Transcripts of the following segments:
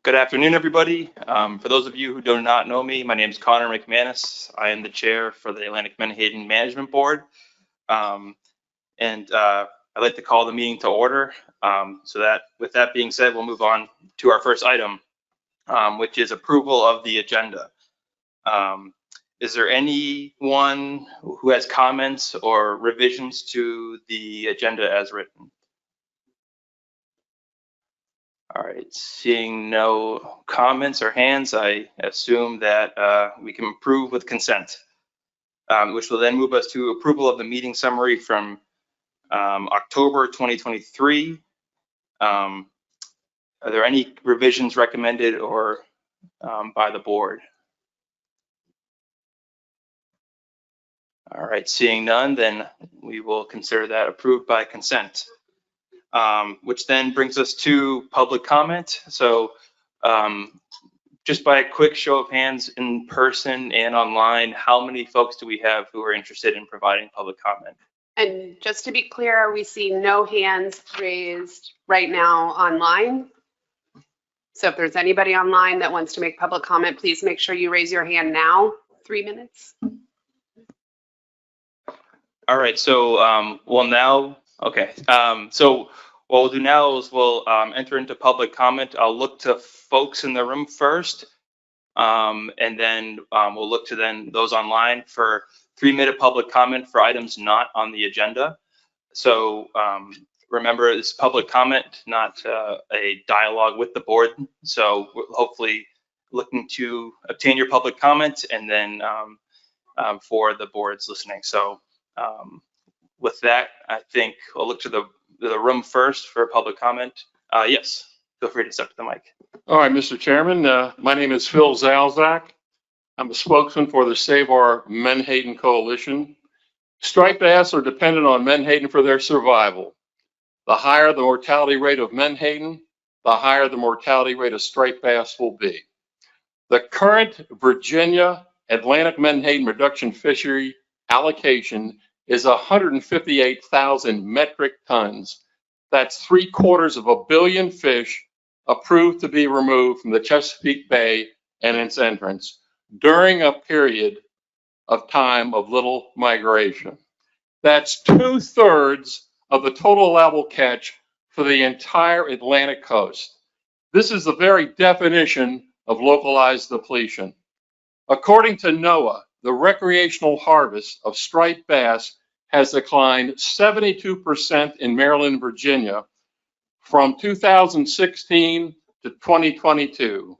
Good afternoon, everybody. For those of you who do not know me, my name is Connor McManus. I am the chair for the Atlantic Menhaden Management Board. I'd like to call the meeting to order. With that being said, we'll move on to our first item, which is approval of the agenda. Is there anyone who has comments or revisions to the agenda as written? All right, seeing no comments or hands, I assume that we can approve with consent, which will then move us to approval of the meeting summary from October 2023. Are there any revisions recommended or by the board? All right, seeing none, then we will consider that approved by consent. Which then brings us to public comment. So just by a quick show of hands in person and online, how many folks do we have who are interested in providing public comment? And just to be clear, we see no hands raised right now online. So if there's anybody online that wants to make public comment, please make sure you raise your hand now. 3 minutes. All right, so what we'll do now is we'll enter into public comment. I'll look to folks in the room first, and then we'll look to those online for 3-minute public comment for items not on the agenda. So remember, it's public comment, not a dialogue with the board. So we're hopefully looking to obtain your public comment and then for the boards listening. So with that, I think we'll look to the room first for public comment. Yes, feel free to step to the mic. All right, Mr. Chairman, my name is Phil Zalzak. I'm a spokesman for the Save Our Menhaden Coalition. Striped bass are dependent on menhaden for their survival. The higher the mortality rate of menhaden, the higher the mortality rate of striped bass will be. The current Virginia Atlantic menhaden reduction fishery allocation is 158,000 metric tons. That's 750 million fish approved to be removed from the Chesapeake Bay and its entrance during a period of time of little migration. That's 2/3 of the total allowable catch for the entire Atlantic coast. This is the very definition of localized depletion. According to NOAA, the recreational harvest of striped bass has declined 72% in Maryland and Virginia from 2016 to 2022.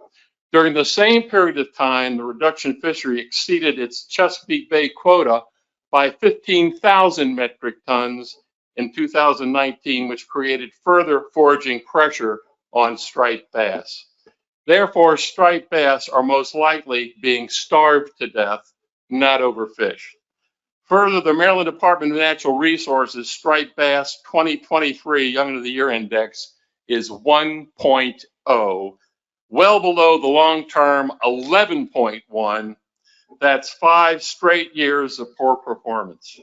During the same period of time, the reduction fishery exceeded its Chesapeake Bay quota by 15,000 metric tons in 2019, which created further foraging pressure on striped bass. Therefore, striped bass are most likely being starved to death, not overfished. Further, the Maryland Department of Natural Resources striped bass 2023 Young of the Year Index is 1.0, well below the long-term 11.1. That's 5 straight years of poor performance.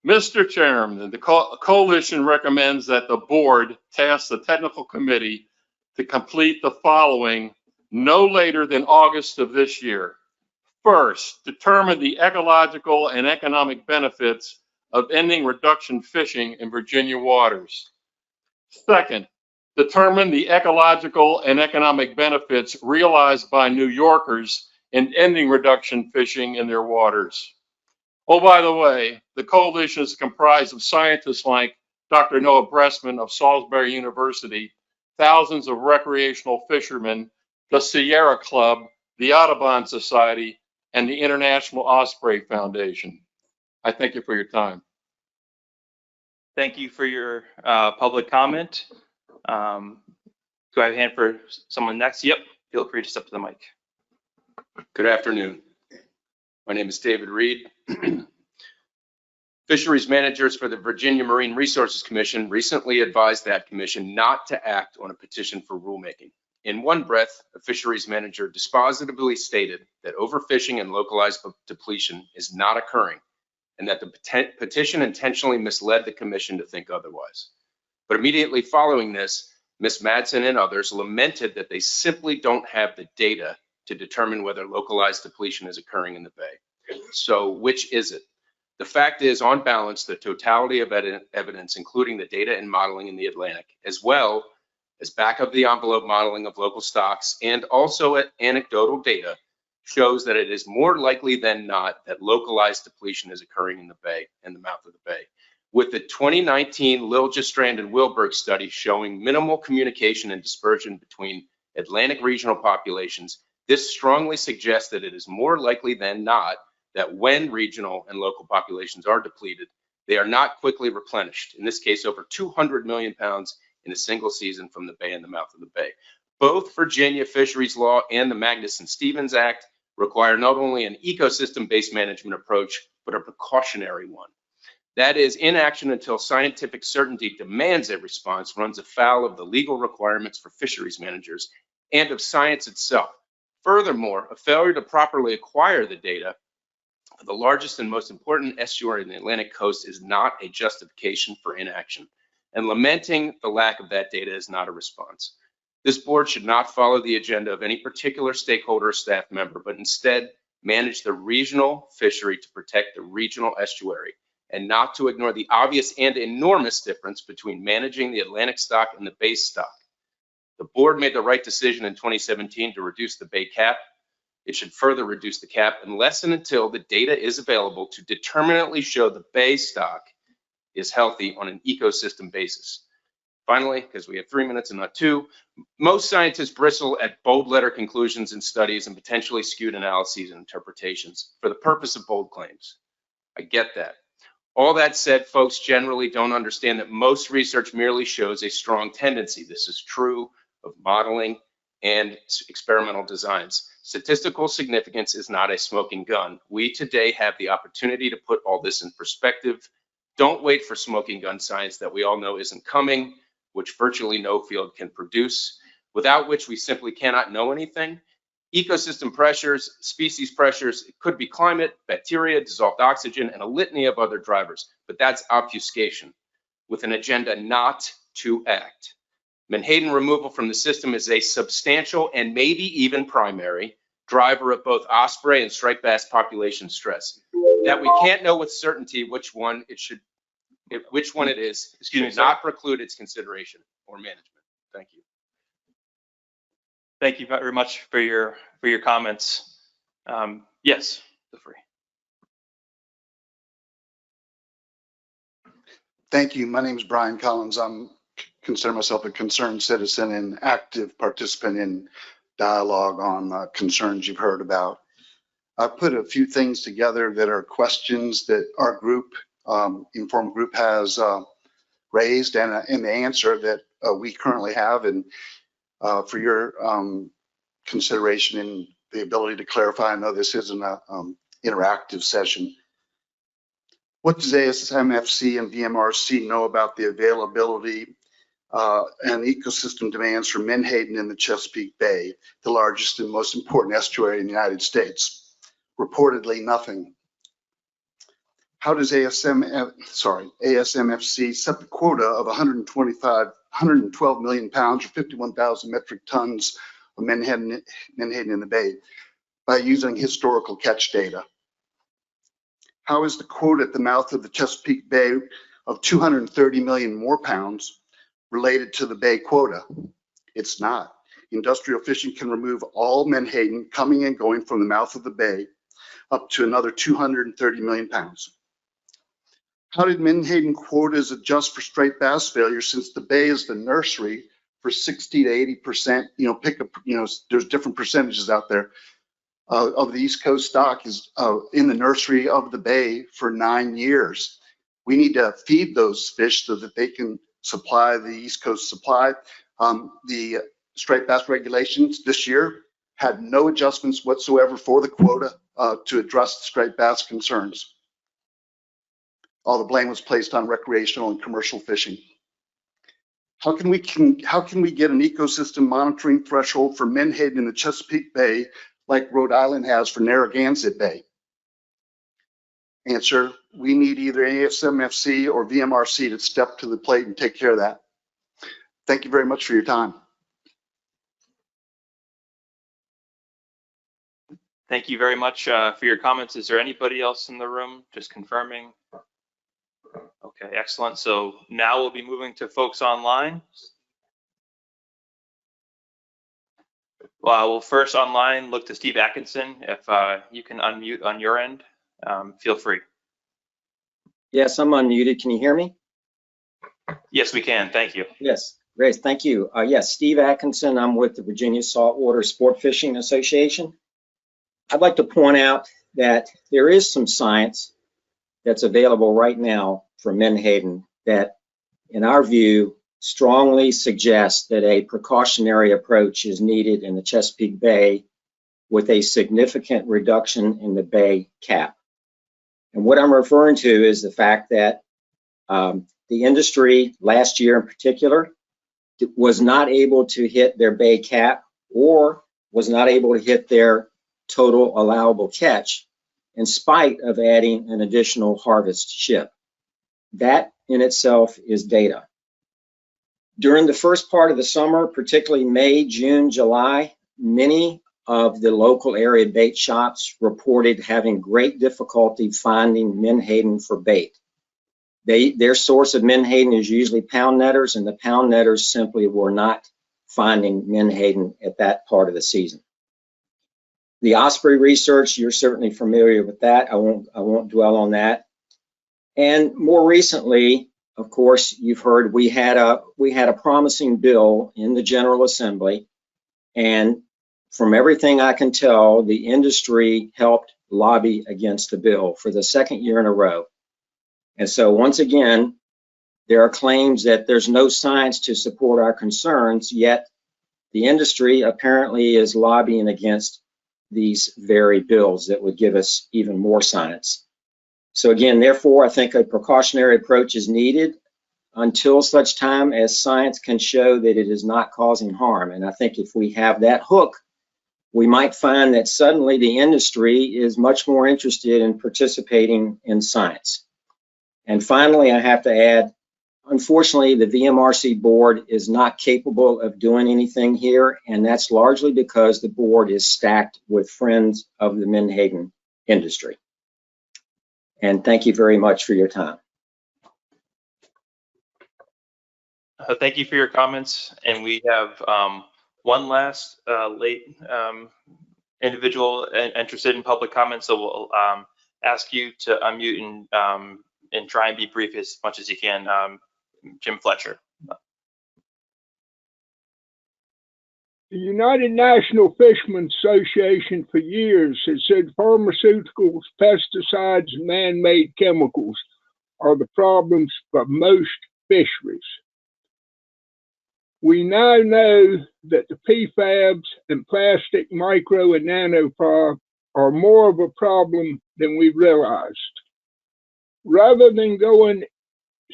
Mr. Chairman, the coalition recommends that the board task the technical committee to complete the following no later than August of this year. First, determine the ecological and economic benefits of ending reduction fishing in Virginia waters. Second, determine the ecological and economic benefits realized by New Yorkers in ending reduction fishing in their waters. Oh, by the way, the coalition is comprised of scientists like Dr. Noah Bressman of Salisbury University, thousands of recreational fishermen, the Sierra Club, the Audubon Society, and the International Osprey Foundation. I thank you for your time. Thank you for your public comment. Do I have a hand for someone next? Yep, feel free to step to the mic. Good afternoon. My name is David Reed. Fisheries managers for the Virginia Marine Resources Commission recently advised that commission not to act on a petition for rulemaking. In one breath, a fisheries manager dispositively stated that overfishing and localized depletion is not occurring, and that the petition intentionally misled the commission to think otherwise. But immediately following this, Ms. Madsen and others lamented that they simply don't have the data to determine whether localized depletion is occurring in the bay. So which is it? The fact is, on balance, the totality of evidence, including the data and modeling in the Atlantic, as well as back of the envelope modeling of local stocks and also anecdotal data, shows that it is more likely than not that localized depletion is occurring in the bay and the mouth of the bay. With the 2019 Liljestrand and Wilberg study showing minimal communication and dispersion between Atlantic regional populations, this strongly suggests that it is more likely than not that when regional and local populations are depleted, they are not quickly replenished. In this case, over 200 million pounds in a single season from the bay and the mouth of the bay. Both Virginia Fisheries Law and the Magnuson-Stevens Act require not only an ecosystem-based management approach, but a precautionary one. That is, inaction until scientific certainty demands a response runs afoul of the legal requirements for fisheries managers and of science itself. Furthermore, a failure to properly acquire the data for the largest and most important estuary in the Atlantic coast is not a justification for inaction, and lamenting the lack of that data is not a response. This board should not follow the agenda of any particular stakeholder or staff member, but instead manage the regional fishery to protect the regional estuary, and not to ignore the obvious and enormous difference between managing the Atlantic stock and the bay stock. The board made the right decision in 2017 to reduce the bay cap. It should further reduce the cap unless and until the data is available to determinately show the bay stock is healthy on an ecosystem basis. Finally, because we have 3 minutes and not 2, most scientists bristle at bold letter conclusions in studies and potentially skewed analyses and interpretations for the purpose of bold claims. I get that. All that said, folks generally don't understand that most research merely shows a strong tendency. This is true of modeling and experimental designs. Statistical significance is not a smoking gun. We today have the opportunity to put all this in perspective. Don't wait for smoking gun science that we all know isn't coming, which virtually no field can produce, without which we simply cannot know anything. Ecosystem pressures, species pressures, it could be climate, bacteria, dissolved oxygen, and a litany of other drivers, but that's obfuscation with an agenda not to act. Menhaden removal from the system is a substantial and maybe even primary driver of both osprey and striped bass population stress. That we can't know with certainty which one it is, should not preclude its consideration or management. Thank you. Thank you very much for your comments. Yes, feel free. Thank you. My name is Brian Collins. Consider myself a concerned citizen and active participant in dialogue on concerns you've heard about. I put a few things together that are questions that our group, informal group, has raised, and the answer that we currently have, and for your consideration and the ability to clarify. I know this isn't an interactive session. What does ASMFC and VMRC know about the availability and ecosystem demands for menhaden in the Chesapeake Bay, the largest and most important estuary in the United States? Reportedly nothing. How does ASMFC set the quota of 112 million pounds or 51,000 metric tons of menhaden in the bay by using historical catch data? How is the quota at the mouth of the Chesapeake Bay of 230 million more pounds related to the bay quota? It's not. Industrial fishing can remove all menhaden coming and going from the mouth of the bay up to another 230 million pounds. How did menhaden quotas adjust for striped bass failure, since the bay is the nursery for 60 to 80%, there's different percentages out there, of the East Coast stock is in the nursery of the bay for 9 years. We need to feed those fish so that they can supply the East Coast supply. The striped bass regulations this year had no adjustments whatsoever for the quota to address the striped bass concerns. All the blame was placed on recreational and commercial fishing. How can we get an ecosystem monitoring threshold for menhaden in the Chesapeake Bay like Rhode Island has for Narragansett Bay? Answer: we need either ASMFC or VMRC to step to the plate and take care of that. Thank you very much for your time. Thank you very much for your comments. Is there anybody else in the room? Just confirming. Okay, excellent. So now we'll be moving to folks online. We'll first online look to Steve Atkinson. If you can unmute on your end, feel free. Yes, I'm unmuted. Can you hear me? Yes, we can. Thank you. Yes, great. Thank you. Yes, Steve Atkinson. I'm with the Virginia Saltwater Sport Fishing Association. I'd like to point out that there is some science that's available right now for Menhaden that, in our view, strongly suggests that a precautionary approach is needed in the Chesapeake Bay with a significant reduction in the bay cap. And what I'm referring to is the fact that the industry last year in particular was not able to hit their bay cap or was not able to hit their total allowable catch in spite of adding an additional harvest ship. That in itself is data. During the first part of the summer, particularly May, June, July, many of the local area bait shops reported having great difficulty finding Menhaden for bait. Their source of Menhaden is usually pound netters, and the pound netters simply were not finding Menhaden at that part of the season. The Osprey research, you're certainly familiar with that. I won't dwell on that. And more recently, of course, you've heard we had a promising bill in the General Assembly, and from everything I can tell, the industry helped lobby against the bill for the second year in a row. And so once again, there are claims that there's no science to support our concerns, yet the industry apparently is lobbying against these very bills that would give us even more science. So again, therefore, I think a precautionary approach is needed until such time as science can show that it is not causing harm. And I think if we have that hook, we might find that suddenly the industry is much more interested in participating in science. And finally, I have to add, unfortunately, the VMRC board is not capable of doing anything here, and that's largely because the board is stacked with friends of the Menhaden industry. And thank you very much for your time. Thank you for your comments. And we have one last late individual interested in public comments. So we'll ask you to unmute and try and be brief as much as you can. Jim Fletcher. The United National Fishermen's Association for years has said pharmaceuticals, pesticides, and man-made chemicals are the problems for most fisheries. We now know that the PFABs and plastic micro and nanoplastic are more of a problem than we realized. Rather than going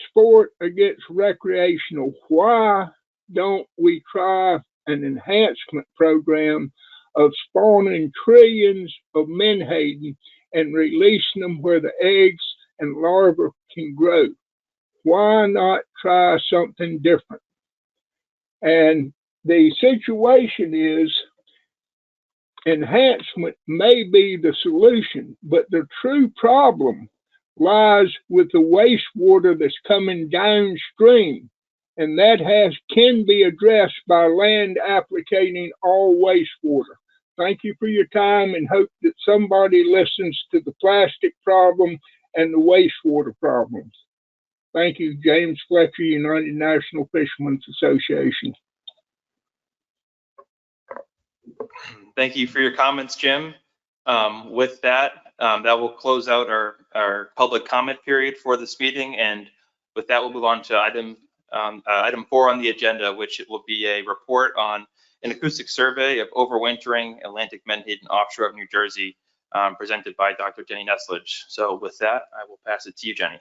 sport against recreational, why don't we try an enhancement program of spawning trillions of Menhaden and releasing them where the eggs and larvae can grow? Why not try something different? And the situation is enhancement may be the solution, but the true problem lies with the wastewater that's coming downstream, and that can be addressed by land applicating all wastewater. Thank you for your time, and hope that somebody listens to the plastic problem and the wastewater problems. Thank you, James Fletcher, United National Fishermen's Association. Thank you for your comments, Jim. With that, that will close out our public comment period for this meeting. And with that, we'll move on to item 4 on the agenda, which will be a report on an acoustic survey of overwintering Atlantic Menhaden offshore of New Jersey, presented by Dr. Jenny Neslage. So with that, I will pass it to you, Jenny.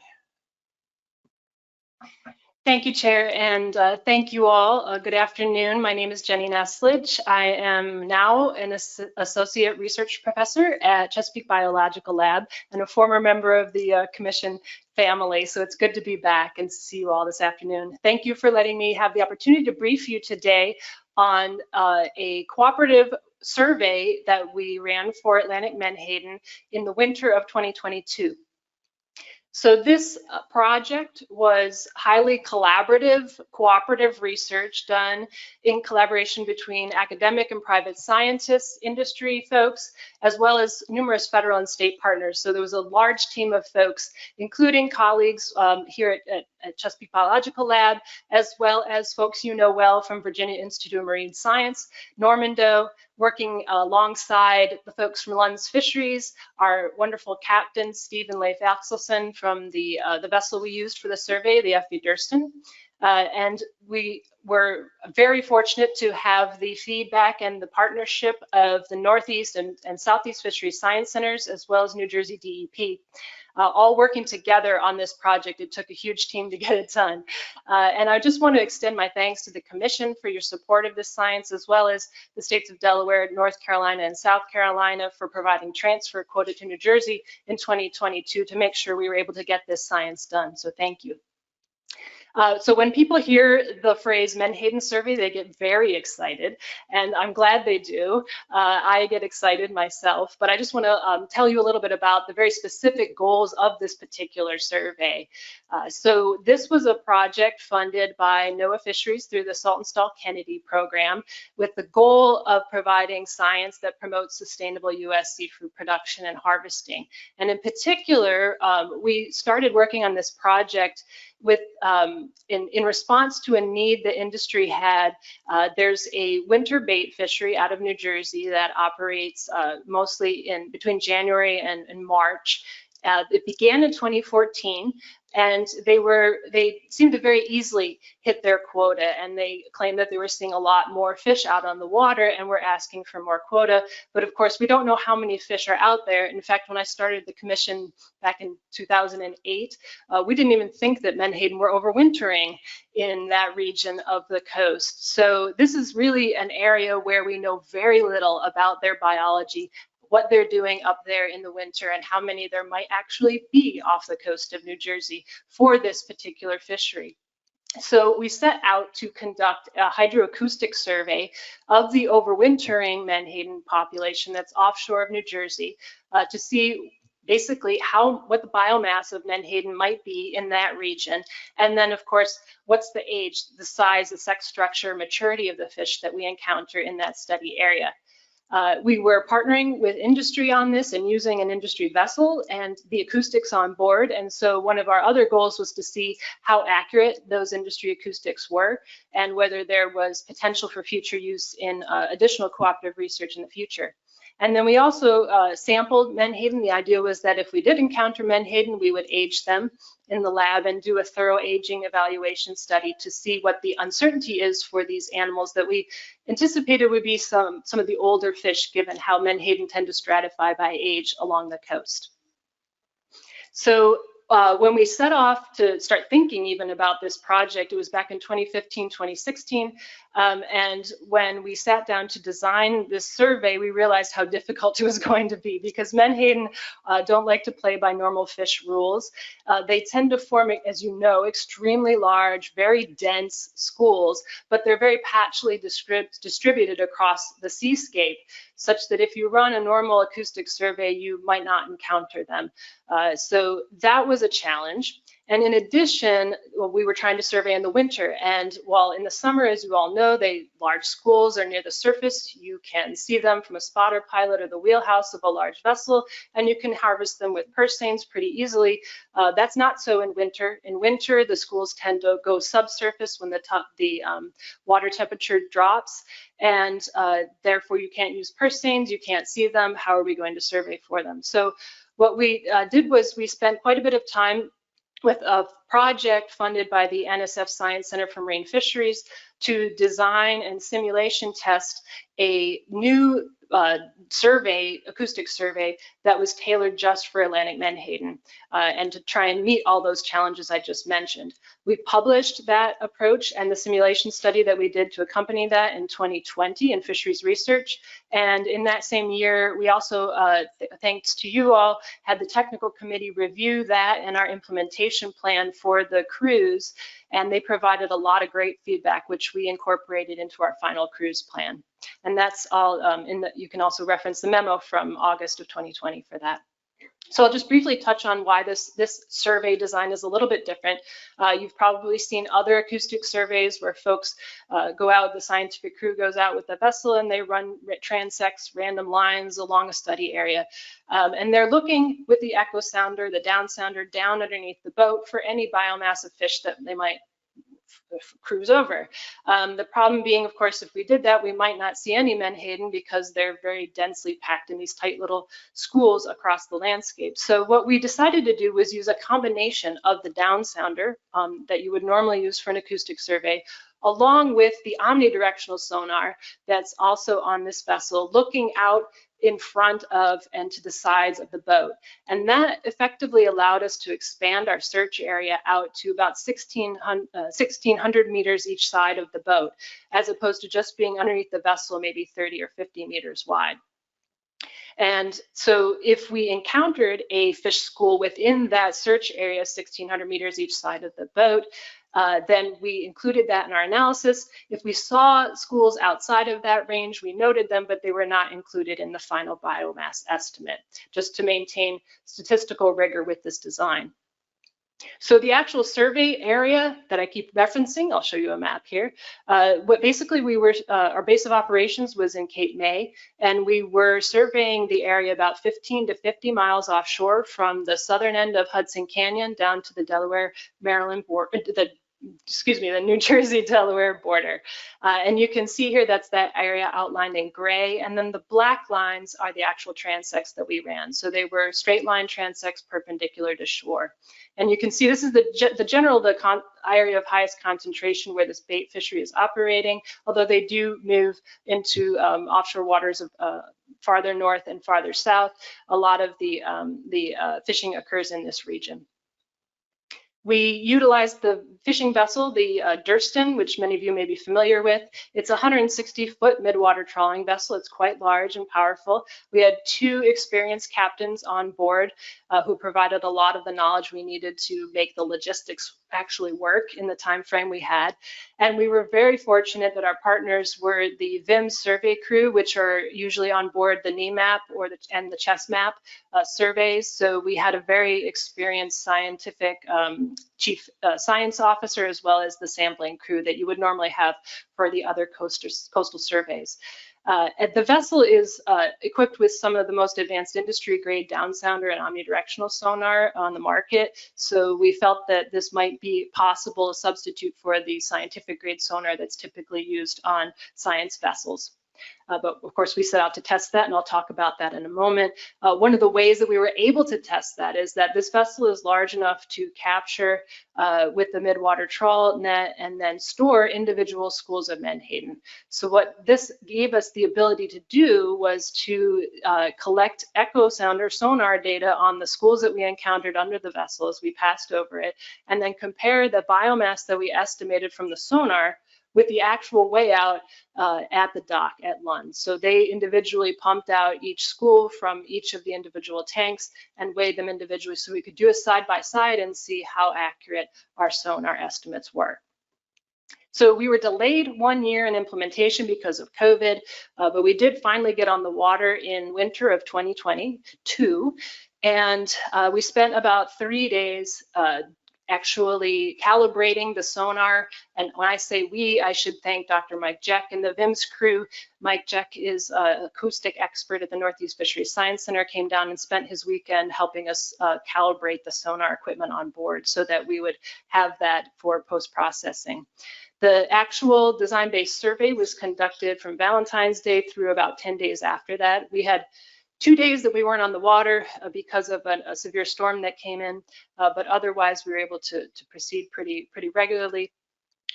Thank you, Chair, and thank you all. Good afternoon. My name is Jenny Neslage. I am now an associate research professor at Chesapeake Biological Lab and a former member of the Commission family. So it's good to be back and see you all this afternoon. Thank you for letting me have the opportunity to brief you today on a cooperative survey that we ran for Atlantic Menhaden in the winter of 2022. So this project was highly collaborative, cooperative research done in collaboration between academic and private scientists, industry folks, as well as numerous federal and state partners. So there was a large team of folks, including colleagues here at Chesapeake Biological Lab, as well as folks you know well from Virginia Institute of Marine Science, Normando, working alongside the folks from Lund's Fisheries, our wonderful captain, Steve and Leif Axelson from the vessel we used for the survey, the F.V. Durston. And we were very fortunate to have the feedback and the partnership of the Northeast and Southeast Fisheries Science Centers, as well as New Jersey DEP. All working together on this project. It took a huge team to get it done. And I just want to extend my thanks to the Commission for your support of this science, as well as the states of Delaware, North Carolina, and South Carolina for providing transfer quota to New Jersey in 2022 to make sure we were able to get this science done. So thank you. So when people hear the phrase Menhaden survey, they get very excited, and I'm glad they do. I get excited myself, but I just want to tell you a little bit about the very specific goals of this particular survey. So this was a project funded by NOAA Fisheries through the Saltonstall-Kennedy program with the goal of providing science that promotes sustainable U.S. seafood production and harvesting. And in particular, we started working on this project with in response to a need the industry had. There's a winter bait fishery out of New Jersey that operates mostly in between January and March. It began in 2014, and they seemed to very easily hit their quota, and they claimed that they were seeing a lot more fish out on the water and were asking for more quota. But of course, we don't know how many fish are out there. In fact, when I started the commission back in 2008, we didn't even think that Menhaden were overwintering in that region of the coast. So this is really an area where we know very little about their biology, what they're doing up there in the winter, and how many there might actually be off the coast of New Jersey for this particular fishery. So we set out to conduct a hydroacoustic survey of the overwintering Menhaden population that's offshore of New Jersey to see basically what the biomass of Menhaden might be in that region. And then, of course, what's the age, the size, the sex structure, maturity of the fish that we encounter in that study area. We were partnering with industry on this and using an industry vessel and the acoustics on board. And so one of our other goals was to see how accurate those industry acoustics were and whether there was potential for future use in additional cooperative research in the future. And then we also sampled Menhaden. The idea was that if we did encounter Menhaden, we would age them in the lab and do a thorough aging evaluation study to see what the uncertainty is for these animals that we anticipated would be some of the older fish, given how Menhaden tend to stratify by age along the coast. So when we set off to start thinking even about this project, it was back in 2015, 2016. And when we sat down to design this survey, we realized how difficult it was going to be because Menhaden don't like to play by normal fish rules. They tend to form, as you know, extremely large, very dense schools, but they're very patchily distributed across the seascape, such that if you run a normal acoustic survey, you might not encounter them. So that was a challenge. And in addition, we were trying to survey in the winter. And while in the summer, as you all know, large schools are near the surface. You can see them from a spotter pilot or the wheelhouse of a large vessel, and you can harvest them with purse seines pretty easily. That's not so in winter. In winter, the schools tend to go subsurface when the water temperature drops, and therefore you can't use purse seines, you can't see them. How are we going to survey for them? So what we did was we spent quite a bit of time with a project funded by the NSF Science Center for Marine Fisheries to design and simulation test a new acoustic survey that was tailored just for Atlantic Menhaden and to try and meet all those challenges I just mentioned. We published that approach and the simulation study that we did to accompany that in 2020 in Fisheries Research. And in that same year, we also, thanks to you all, had the technical committee review that and our implementation plan for the cruise. And they provided a lot of great feedback, which we incorporated into our final cruise plan. And that's all you can also reference the memo from August of 2020 for that. So I'll just briefly touch on why this survey design is a little bit different. You've probably seen other acoustic surveys where folks go out, the scientific crew goes out with the vessel and they run transects random lines along a study area. And they're looking with the echo sounder, the down sounder, down underneath the boat for any biomass of fish that they might cruise over. The problem being, of course, if we did that, we might not see any menhaden because they're very densely packed in these tight little schools across the landscape. So what we decided to do was use a combination of the down sounder that you would normally use for an acoustic survey, along with the omnidirectional sonar that's also on this vessel, looking out in front of and to the sides of the boat. And that effectively allowed us to expand our search area out to about 1,600 meters each side of the boat, as opposed to just being underneath the vessel, maybe 30 or 50 meters wide. And so if we encountered a fish school within that search area, 1,600 meters each side of the boat, then we included that in our analysis. If we saw schools outside of that range, we noted them, but they were not included in the final biomass estimate, just to maintain statistical rigor with this design. So the actual survey area that I keep referencing, I'll show you a map here. What basically our base of operations was in Cape May, and we were surveying the area about 15 to 50 miles offshore from the southern end of Hudson Canyon down to the Delaware-Maryland border, the New Jersey-Delaware border. And you can see here that's that area outlined in gray, and then the black lines are the actual transects that we ran. So they were straight line transects perpendicular to shore. And you can see this is the area of highest concentration where this bait fishery is operating, although they do move into offshore waters of farther north and farther south. A lot of the fishing occurs in this region. We utilized the fishing vessel, the Durston, which many of you may be familiar with. It's a 160-foot midwater trawling vessel. It's quite large and powerful. We had 2 experienced captains on board who provided a lot of the knowledge we needed to make the logistics actually work in the time frame we had. And we were very fortunate that our partners were the VIM survey crew, which are usually on board the NEMAP and the CHESMAP surveys. So we had a very experienced scientific chief science officer, as well as the sampling crew that you would normally have for the other coastal surveys. The vessel is equipped with some of the most advanced industry grade down sounder and omnidirectional sonar on the market. So we felt that this might be possible a substitute for the scientific grade sonar that's typically used on science vessels. But of course, we set out to test that, and I'll talk about that in a moment. One of the ways that we were able to test that is that this vessel is large enough to capture with the midwater trawl net and then store individual schools of menhaden. So what this gave us the ability to do was to collect echo sounder sonar data on the schools that we encountered under the vessel as we passed over it, and then compare the biomass that we estimated from the sonar with the actual weigh out at the dock at Lund. So they individually pumped out each school from each of the individual tanks and weighed them individually so we could do a side-by-side and see how accurate our sonar estimates were. So we were delayed 1 year in implementation because of COVID, but we did finally get on the water in winter of 2022. And we spent about 3 days actually calibrating the sonar. And when I say we, I should thank Dr. Mike Jeck and the VIMS crew. Mike Jeck is an acoustic expert at the Northeast Fisheries Science Center, came down and spent his weekend helping us calibrate the sonar equipment on board so that we would have that for post-processing. The actual design-based survey was conducted from Valentine's Day through about 10 days after that. We had 2 days that we weren't on the water because of a severe storm that came in, but otherwise we were able to proceed pretty regularly.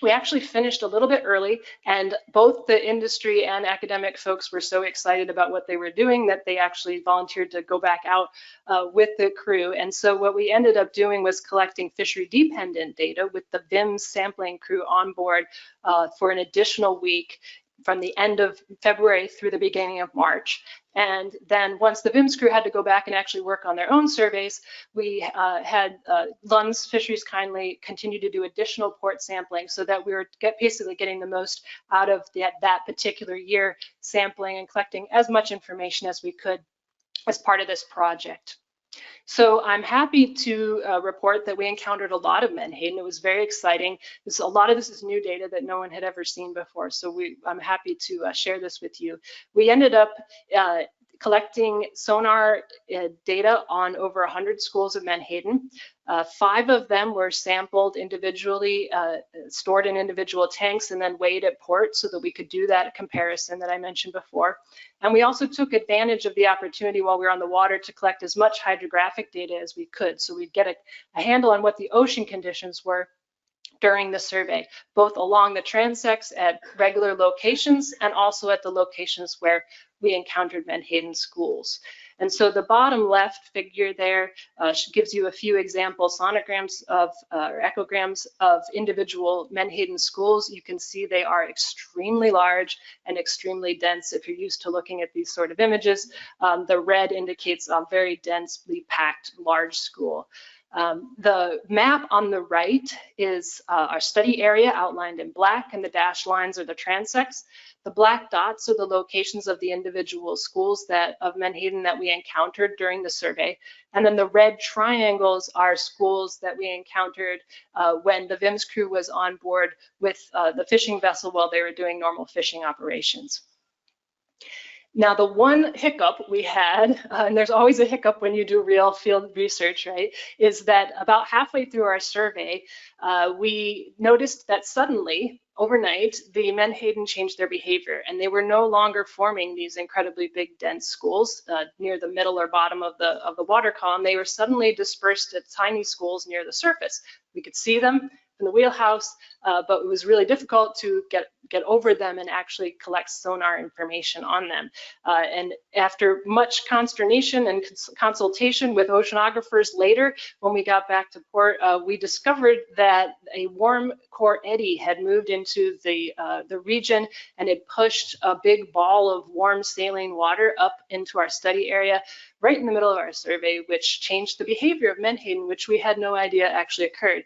We actually finished a little bit early, and both the industry and academic folks were so excited about what they were doing that they actually volunteered to go back out with the crew. And so what we ended up doing was collecting fishery dependent data with the VIMS sampling crew on board for an additional week from the end of February through the beginning of March. And then once the VIMS crew had to go back and actually work on their own surveys, we had Lund's Fisheries kindly continue to do additional port sampling so that we were basically getting the most out of that particular year, sampling and collecting as much information as we could as part of this project. So I'm happy to report that we encountered a lot of menhaden. It was very exciting. A lot of this is new data that no one had ever seen before. So I'm happy to share this with you. We ended up collecting sonar data on over 100 schools of menhaden. 5 of them were sampled individually, stored in individual tanks, and then weighed at port so that we could do that comparison that I mentioned before. And we also took advantage of the opportunity while we were on the water to collect as much hydrographic data as we could, so we'd get a handle on what the ocean conditions were during the survey, both along the transects at regular locations and also at the locations where we encountered menhaden schools. And so the bottom left figure there gives you a few example sonograms of or echograms of individual menhaden schools. You can see they are extremely large and extremely dense. If you're used to looking at these sort of images, the red indicates a very densely packed large school. The map on the right is our study area outlined in black, and the dashed lines are the transects. The black dots are the locations of the individual schools of menhaden that we encountered during the survey. And then the red triangles are schools that we encountered when the VIMS crew was on board with the fishing vessel while they were doing normal fishing operations. Now, the one hiccup we had, and there's always a hiccup when you do real field research, right, is that about halfway through our survey, we noticed that suddenly, overnight, the menhaden changed their behavior, and they were no longer forming these incredibly big, dense schools near the middle or bottom of the water column. They were suddenly dispersed at tiny schools near the surface. We could see them in the wheelhouse, but it was really difficult to get over them and actually collect sonar information on them. And after much consternation and consultation with oceanographers later, when we got back to port, we discovered that a warm core eddy had moved into the region, and it pushed a big ball of warm saline water up into our study area right in the middle of our survey, which changed the behavior of menhaden, which we had no idea actually occurred.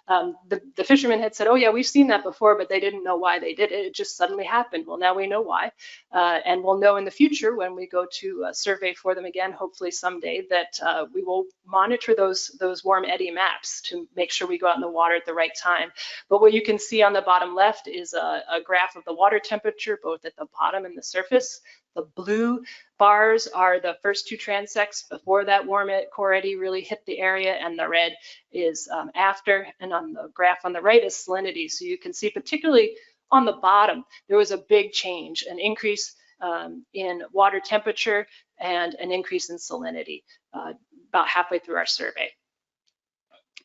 The fishermen had said, oh yeah, we've seen that before, but they didn't know why they did it. It just suddenly happened. Well, now we know why. And we'll know in the future when we go to survey for them again, hopefully someday, that we will monitor those warm eddy maps to make sure we go out in the water at the right time. But what you can see on the bottom left is a graph of the water temperature, both at the bottom and the surface. The blue bars are the first 2 transects before that warm core eddy really hit the area, and the red is after. And on the graph on the right is salinity. So you can see, particularly on the bottom, there was a big change, an increase in water temperature and an increase in salinity about halfway through our survey.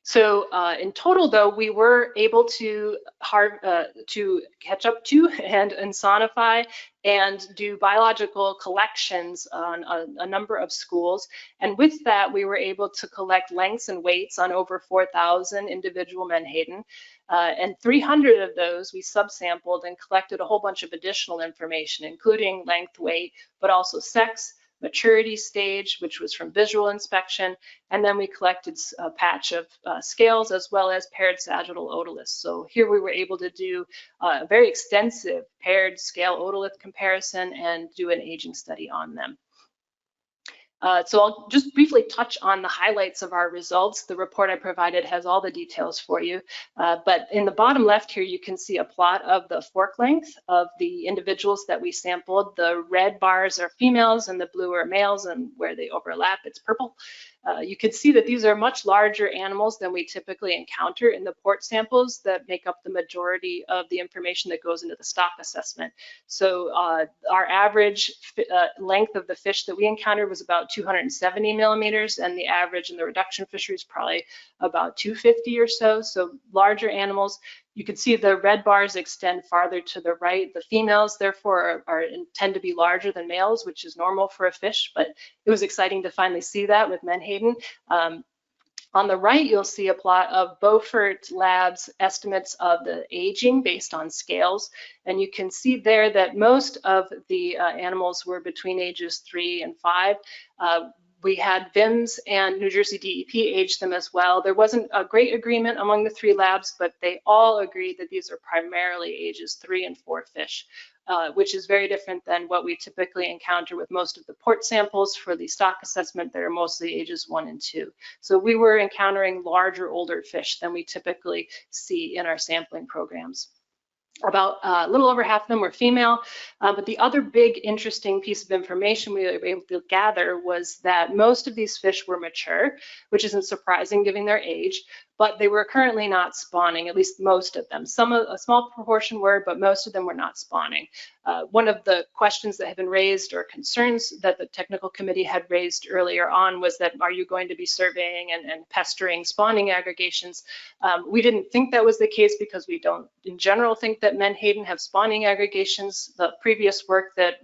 So in total, though, we were able to catch up to and sonify and do biological collections on a number of schools. And with that, we were able to collect lengths and weights on over 4,000 individual menhaden. And 300 of those we subsampled and collected a whole bunch of additional information, including length, weight, but also sex, maturity stage, which was from visual inspection, and then we collected a patch of scales as well as paired sagittal otoliths. So here we were able to do a very extensive paired scale otolith comparison and do an aging study on them. So I'll just briefly touch on the highlights of our results. The report I provided has all the details for you, but in the bottom left here, you can see a plot of the fork length of the individuals that we sampled. The red bars are females and the blue are males, and where they overlap, it's purple. You can see that these are much larger animals than we typically encounter in the port samples that make up the majority of the information that goes into the stock assessment. So our average length of the fish that we encountered was about 270 millimeters, and the average in the reduction fisheries probably about 250 or so. So larger animals, You can see the red bars extend farther to the right. The females, therefore, tend to be larger than males, which is normal for a fish, but it was exciting to finally see that with Menhaden. On the right, you'll see a plot of Beaufort Labs estimates of the aging based on scales. And you can see there that most of the animals were between ages 3 and 5. We had VIMS and New Jersey DEP age them as well. There wasn't a great agreement among the 3 labs, but they all agreed that these are primarily ages 3 and 4 fish, which is very different than what we typically encounter with most of the port samples for the stock assessment that are mostly ages 1 and 2. So we were encountering larger, older fish than we typically see in our sampling programs. About a little over half of them were female, but the other big interesting piece of information we were able to gather was that most of these fish were mature, which isn't surprising given their age, but they were currently not spawning, at least most of them. A small proportion were, but most of them were not spawning. One of the questions that have been raised, or concerns that the technical committee had raised earlier on, was that are you going to be surveying and pestering spawning aggregations? We didn't think that was the case because we don't in general think that Menhaden have spawning aggregations. The previous work that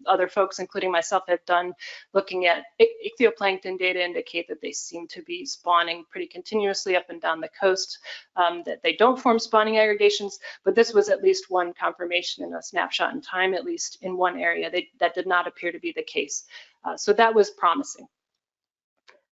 other folks, including myself, have done looking at ichthyoplankton data indicate that they seem to be spawning pretty continuously up and down the coast, that they don't form spawning aggregations, but this was at least one confirmation in a snapshot in time, at least in one area, that did not appear to be the case. So that was promising.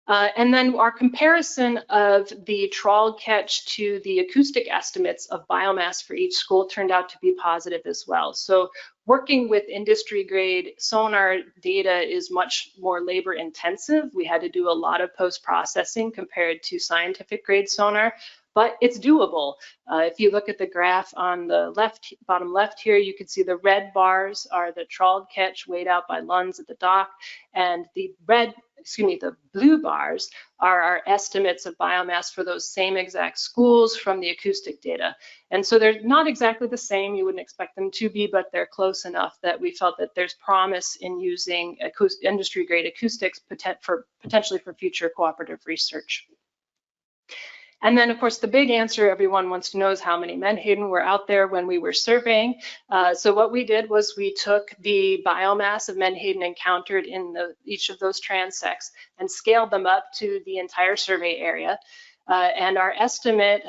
And then our comparison of the trawl catch to the acoustic estimates of biomass for each school turned out to be positive as well. So working with industry grade sonar data is much more labor intensive. We had to do a lot of post-processing compared to scientific grade sonar, but it's doable. If you look at the graph on the left, bottom left here, you can see the red bars are the trawled catch weighed out by Lunds at the dock, and the blue bars are our estimates of biomass for those same exact schools from the acoustic data. And so they're not exactly the same, you wouldn't expect them to be, but they're close enough that we felt that there's promise in using industry grade acoustics potentially for future cooperative research. And then, of course, the big answer everyone wants to know is how many Menhaden were out there when we were surveying. So what we did was we took the biomass of Menhaden encountered in each of those transects and scaled them up to the entire survey area. And our estimate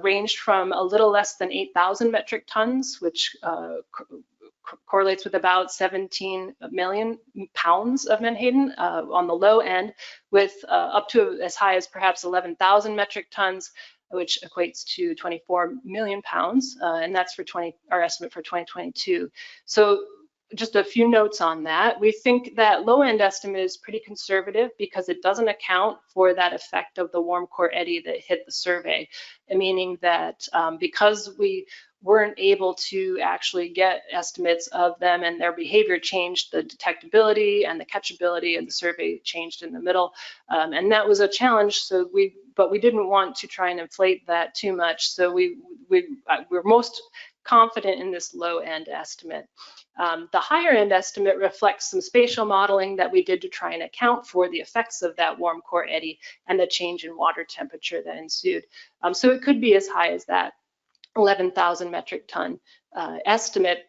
ranged from a little less than 8,000 metric tons, which correlates with about 17 million pounds of Menhaden on the low end, with up to as high as perhaps 11,000 metric tons, which equates to 24 million pounds, and that's for our estimate for 2022. So just a few notes on that. We think that low end estimate is pretty conservative because it doesn't account for that effect of the warm core eddy that hit the survey, meaning that because we weren't able to actually get estimates of them and their behavior changed, the detectability and the catchability of the survey changed in the middle. And that was a challenge, but we didn't want to try and inflate that too much. So we're most confident in this low end estimate. The higher end estimate reflects some spatial modeling that we did to try and account for the effects of that warm core eddy and the change in water temperature that ensued. So it could be as high as that 11,000 metric ton estimate.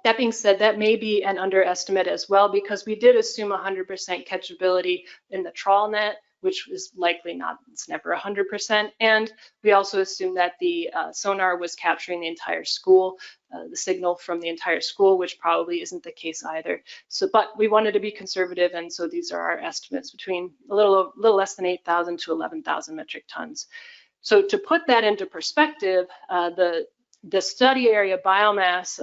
That being said, that may be an underestimate as well, because we did assume 100% catchability in the trawl net, which is likely not, it's never 100%. And we also assumed that the sonar was capturing the entire school, the signal from the entire school, which probably isn't the case either. So, but we wanted to be conservative, and so these are our estimates between a little less than 8,000 to 11,000 metric tons. So to put that into perspective, the study area biomass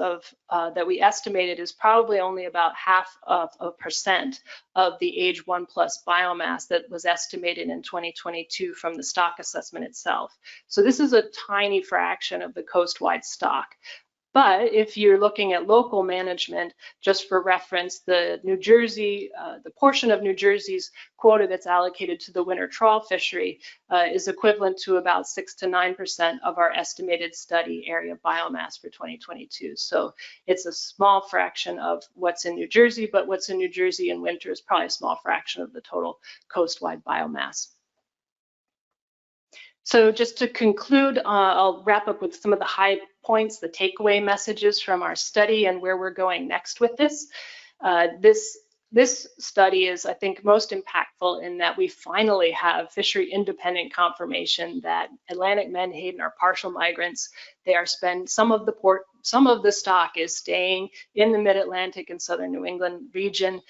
that we estimated is probably only about 0.5% of the age 1+ biomass that was estimated in 2022 from the stock assessment itself. So this is a tiny fraction of the coast-wide stock. But if you're looking at local management, just for reference, the portion of New Jersey's quota that's allocated to the winter trawl fishery is equivalent to about 6 to 9% of our estimated study area biomass for 2022. So it's a small fraction of what's in New Jersey, but what's in New Jersey in winter is probably a small fraction of the total coast-wide biomass. So just to conclude, I'll wrap up with some of the high points, the takeaway messages from our study and where we're going next with this. This study is, I think, most impactful in that we finally have fishery independent confirmation that Atlantic menhaden are partial migrants. They are some of the stock is staying in the mid-Atlantic and southern New England region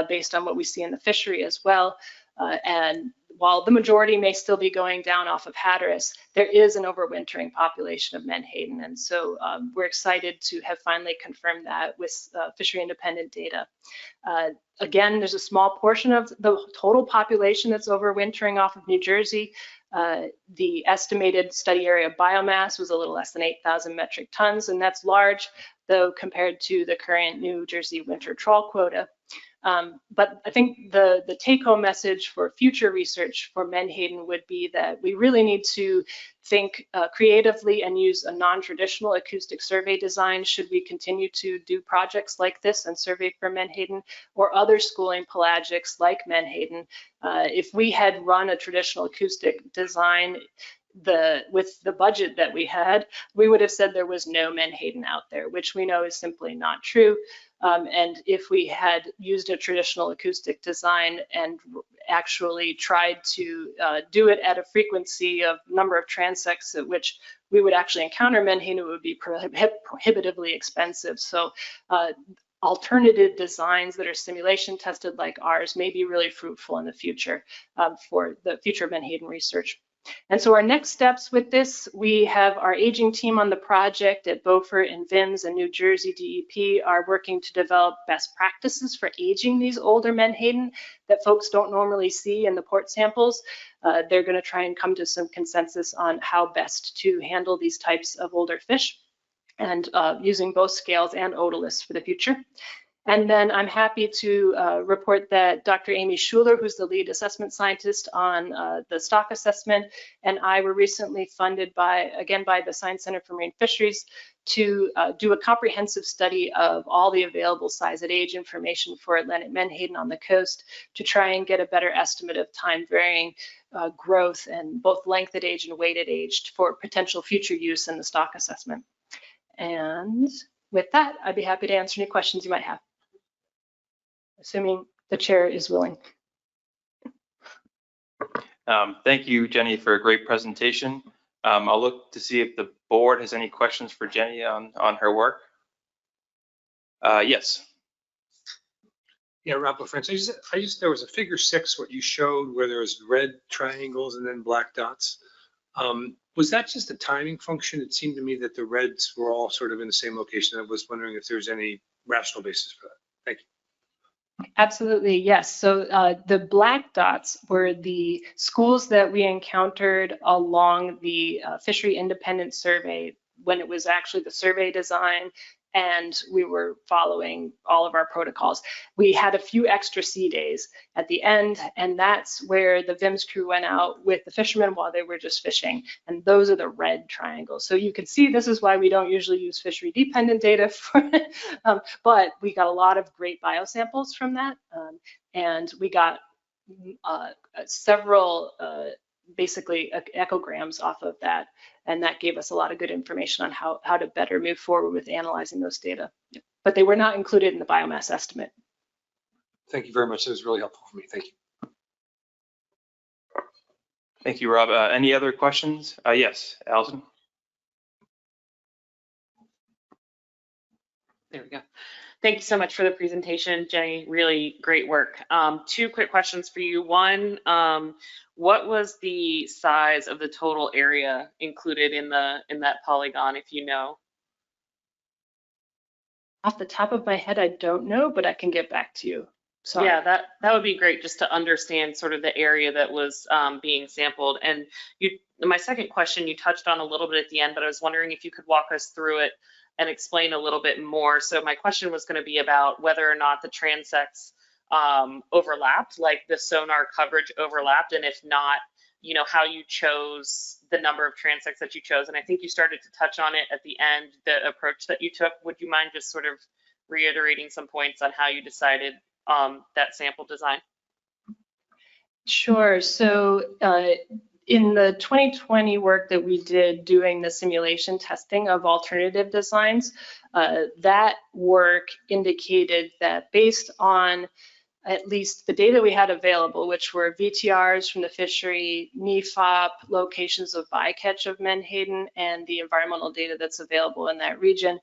based on what we see in the fishery as well. And while the majority may still be going down off of Hatteras, there is an overwintering population of menhaden. And so we're excited to have finally confirmed that with fishery independent data. Again, there's a small portion of the total population that's overwintering off of New Jersey. The estimated study area biomass was a little less than 8,000 metric tons, and that's large, though, compared to the current New Jersey winter trawl quota. But I think the take-home message for future research for menhaden would be that we really need to think creatively and use a non-traditional acoustic survey design should we continue to do projects like this and survey for menhaden or other schooling pelagics like menhaden. If we had run a traditional acoustic design with the budget that we had, we would have said there was no menhaden out there, which we know is simply not true. And if we had used a traditional acoustic design and actually tried to do it at a frequency of number of transects at which we would actually encounter menhaden, it would be prohibitively expensive. So alternative designs that are simulation tested like ours may be really fruitful in the future for the future menhaden research. And so our next steps with this, we have our aging team on the project at Beaufort and VIMS and New Jersey DEP are working to develop best practices for aging these older menhaden that folks don't normally see in the port samples. They're going to try and come to some consensus on how best to handle these types of older fish and using both scales and otoliths for the future. And then I'm happy to report that Dr. Amy Schuler, who's the lead assessment scientist on the stock assessment, and I were recently funded by the Science Center for Marine Fisheries to do a comprehensive study of all the available size at age information for Atlantic menhaden on the coast to try and get a better estimate of time varying growth and both length at age and weight at age for potential future use in the stock assessment. And with that, I'd be happy to answer any questions you might have, assuming the chair is willing. Thank you, Jenny, for a great presentation. I'll look to see if the board has any questions for Jenny on her work. Yes. Yeah, Rob LaFrance. There was a figure 6, what you showed, where there was red triangles and then black dots. Was that just a timing function? It seemed to me that the reds were all sort of in the same location. I was wondering if there's any rational basis for that. Thank you. Absolutely, yes. So the black dots were the schools that we encountered along the fishery independent survey when it was actually the survey design and we were following all of our protocols. We had a few extra sea days at the end, and that's where the VIMS crew went out with the fishermen while they were just fishing. And those are the red triangles. So you can see this is why we don't usually use fishery dependent data for it, but we got a lot of great biosamples from that. And we got several basically echograms off of that. And that gave us a lot of good information on how to better move forward with analyzing those data. But they were not included in the biomass estimate. Thank you very much. That was really helpful for me. Thank you. Thank you, Rob. Any other questions? Yes, Allison. There we go. Thank you so much for the presentation, Jenny. Really great work. 2 quick questions for you. One, what was the size of the total area included in that polygon, if you know? Off the top of my head, I don't know, but I can get back to you. Sorry. Yeah, that would be great just to understand sort of the area that was being sampled. And my second question you touched on a little bit at the end, but I was wondering if you could walk us through it and explain a little bit more. So my question was going to be about whether or not the transects overlapped, like the sonar coverage overlapped, and if not, how you chose the number of transects that you chose. And I think you started to touch on it at the end, the approach that you took. Would you mind just sort of reiterating some points on how you decided that sample design? Sure. So In the 2020 work that we did doing the simulation testing of alternative designs, that work indicated that based on at least the data we had available, which were VTRs from the fishery, NEFOP, locations of bycatch of Menhaden, and the environmental data that's available in that region.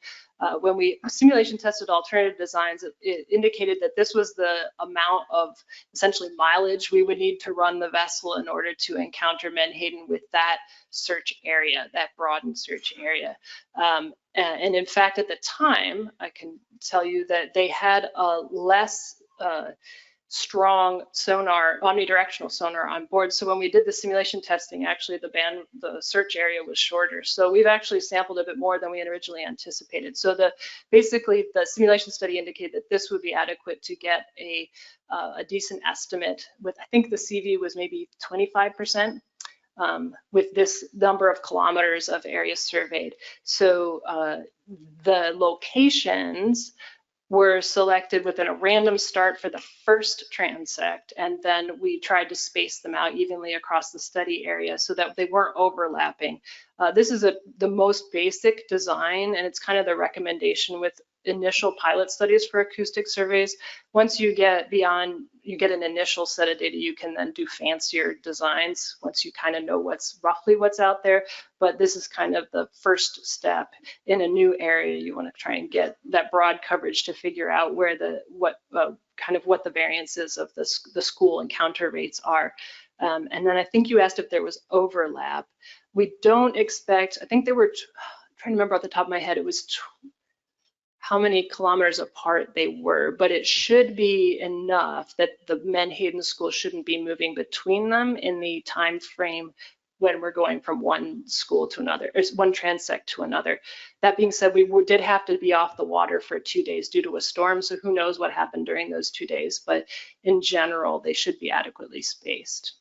When we simulation tested alternative designs, it indicated that this was the amount of essentially mileage we would need to run the vessel in order to encounter Menhaden with that search area, that broadened search area. And in fact, at the time, I can tell you that they had a less strong sonar, omnidirectional sonar on board. So when we did the simulation testing, actually the search area was shorter. So we've actually sampled a bit more than we had originally anticipated. So basically the simulation study indicated that this would be adequate to get a decent estimate with, I think the CV was maybe 25%. With this number of kilometers of area surveyed. So the locations were selected within a random start for the first transect, and then we tried to space them out evenly across the study area so that they weren't overlapping. This is the most basic design, and it's kind of the recommendation with initial pilot studies for acoustic surveys. Once you get beyond, you get an initial set of data, you can then do fancier designs once you kind of know roughly what's out there. But this is kind of the first step in a new area. You want to try and get that broad coverage to figure out where what the variances of the school encounter rates are. And then I think you asked if there was overlap. We don't expect, I think there were, I'm trying to remember off the top of my head, it was how many kilometers apart they were, but it should be enough that the Menhaden school shouldn't be moving between them in the time frame when we're going from one school to another, or one transect to another. That being said, we did have to be off the water for 2 days due to a storm, so who knows what happened during those 2 days, but in general, they should be adequately spaced.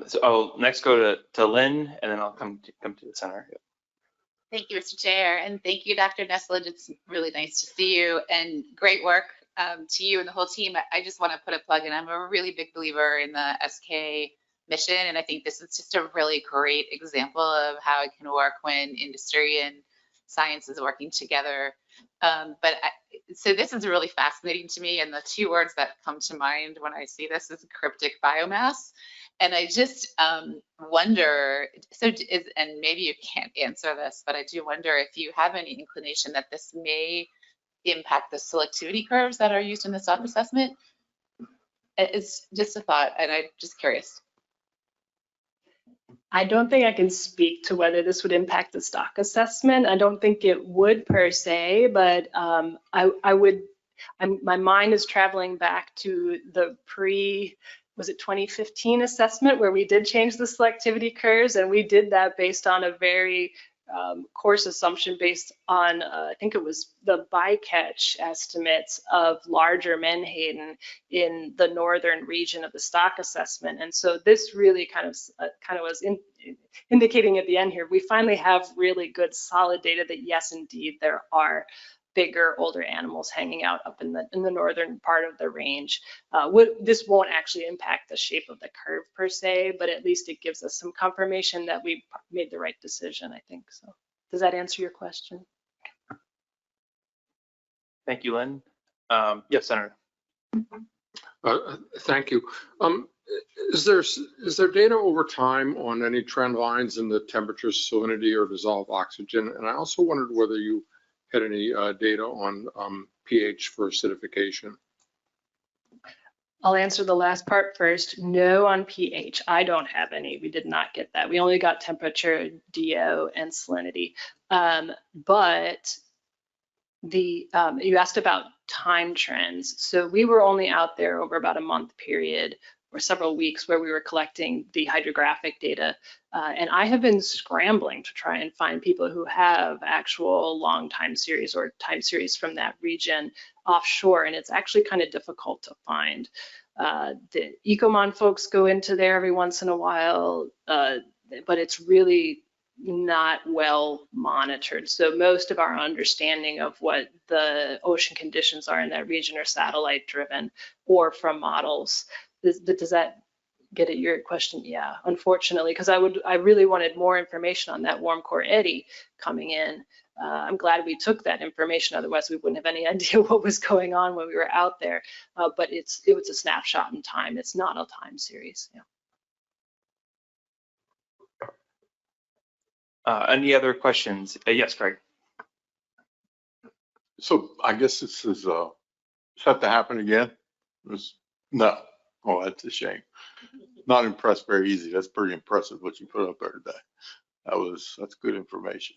So I'll next go to Lynn, and then I'll come to the center. Thank you, Mr. Chair, and thank you, Dr. Nestledge. It's really nice to see you, and great work to you and the whole team. I just want to put a plug in. I'm a really big believer in the SK mission, and I think this is just a really great example of how it can work when industry and science is working together. So this is really fascinating to me, and the 2 words that come to mind when I see this is cryptic biomass. And I just wonder, and maybe you can't answer this, but I do wonder if you have any inclination that this may impact the selectivity curves that are used in the stock assessment. It's just a thought, and I'm just curious. I don't think I can speak to whether this would impact the stock assessment. I don't think it would per se, but my mind is traveling back to the was it 2015 assessment where we did change the selectivity curves, and we did that based on a very coarse assumption based on, I think it was the bycatch estimates of larger Menhaden in the northern region of the stock assessment. And so this really kind of was indicating at the end here, we finally have really good solid data that yes, indeed, there are bigger, older animals hanging out up in the northern part of the range. This won't actually impact the shape of the curve per se, but at least it gives us some confirmation that we made the right decision, I think. So does that answer your question? Thank you, Lynn. Yes, Senator. Thank you. Is there data over time on any trend lines in the temperature, salinity, or dissolved oxygen? And I also wondered whether you had any data on pH for acidification. I'll answer the last part first. No on pH. I don't have any. We did not get that. We only got temperature, DO, and salinity. But you asked about time trends. So we were only out there over about a month period or several weeks where we were collecting the hydrographic data. And I have been scrambling to try and find people who have actual long time series or time series from that region offshore. And it's actually kind of difficult to find. The Ecomon folks go into there every once in a while, but it's really not well monitored. So most of our understanding of what the ocean conditions are in that region are satellite driven or from models. Does that get at your question? Yeah, unfortunately, because I really wanted more information on that warm core eddy coming in. I'm glad we took that information, otherwise we wouldn't have any idea what was going on when we were out there. But it was a snapshot in time. It's not a time series. Yeah. Any other questions? Yes, Craig. So I guess this is set to happen again? No. Oh, that's a shame. Not impressed very easy. That's pretty impressive what you put up there today. That's good information.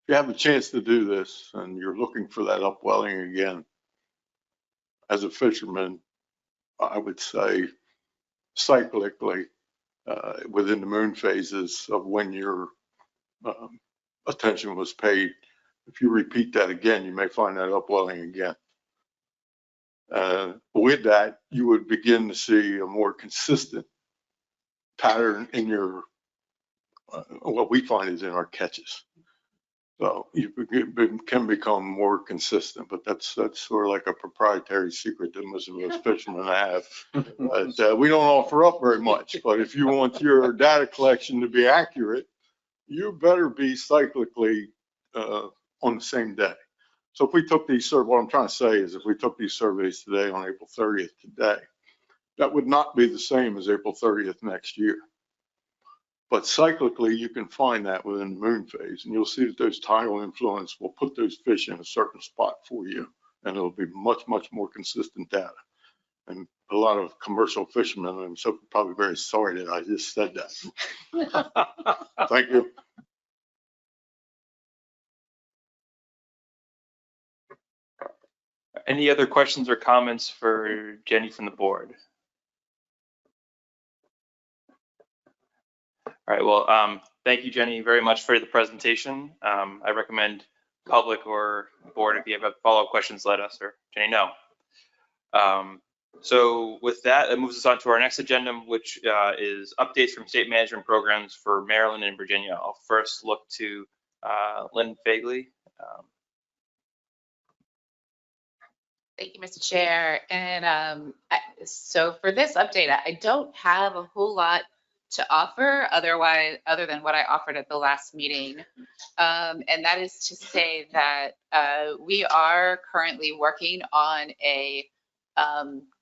If you have a chance to do this and you're looking for that upwelling again, as a fisherman, I would say cyclically within the moon phases of when your attention was paid, if you repeat that again, you may find that upwelling again. With that, you would begin to see a more consistent pattern in your, what we find is in our catches. So you can become more consistent, but that's sort of like a proprietary secret that most of us fishermen have. But, we don't offer up very much, but if you want your data collection to be accurate, you better be cyclically on the same day. So if we took these surveys, what I'm trying to say is if we took these surveys today on April 30th today, that would not be the same as April 30th next year. But cyclically, you can find that within the moon phase, and you'll see that those tidal influence will put those fish in a certain spot for you, and it'll be much, much more consistent data. And a lot of commercial fishermen, I'm so probably very sorry that I just said that. Thank you. Any other questions or comments for Jenny from the board? All right, well, thank you, Jenny, very much for the presentation. I recommend public or board, if you have follow-up questions, let us or Jenny know. So with that, it moves us on to our next agenda, which is updates from state management programs for Maryland and Virginia. I'll first look to Lynn Fagley. Thank you, Mr. Chair. And so for this update, I don't have a whole lot to offer other than what I offered at the last meeting. And that is to say that we are currently working on a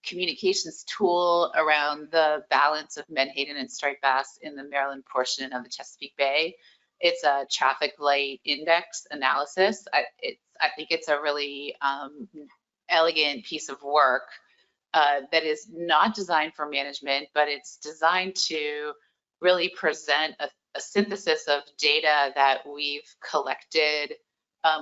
communications tool around the balance of menhaden and striped bass in the Maryland portion of the Chesapeake Bay. It's a traffic light index analysis. I think it's a really elegant piece of work that is not designed for management, but it's designed to really present a synthesis of data that we've collected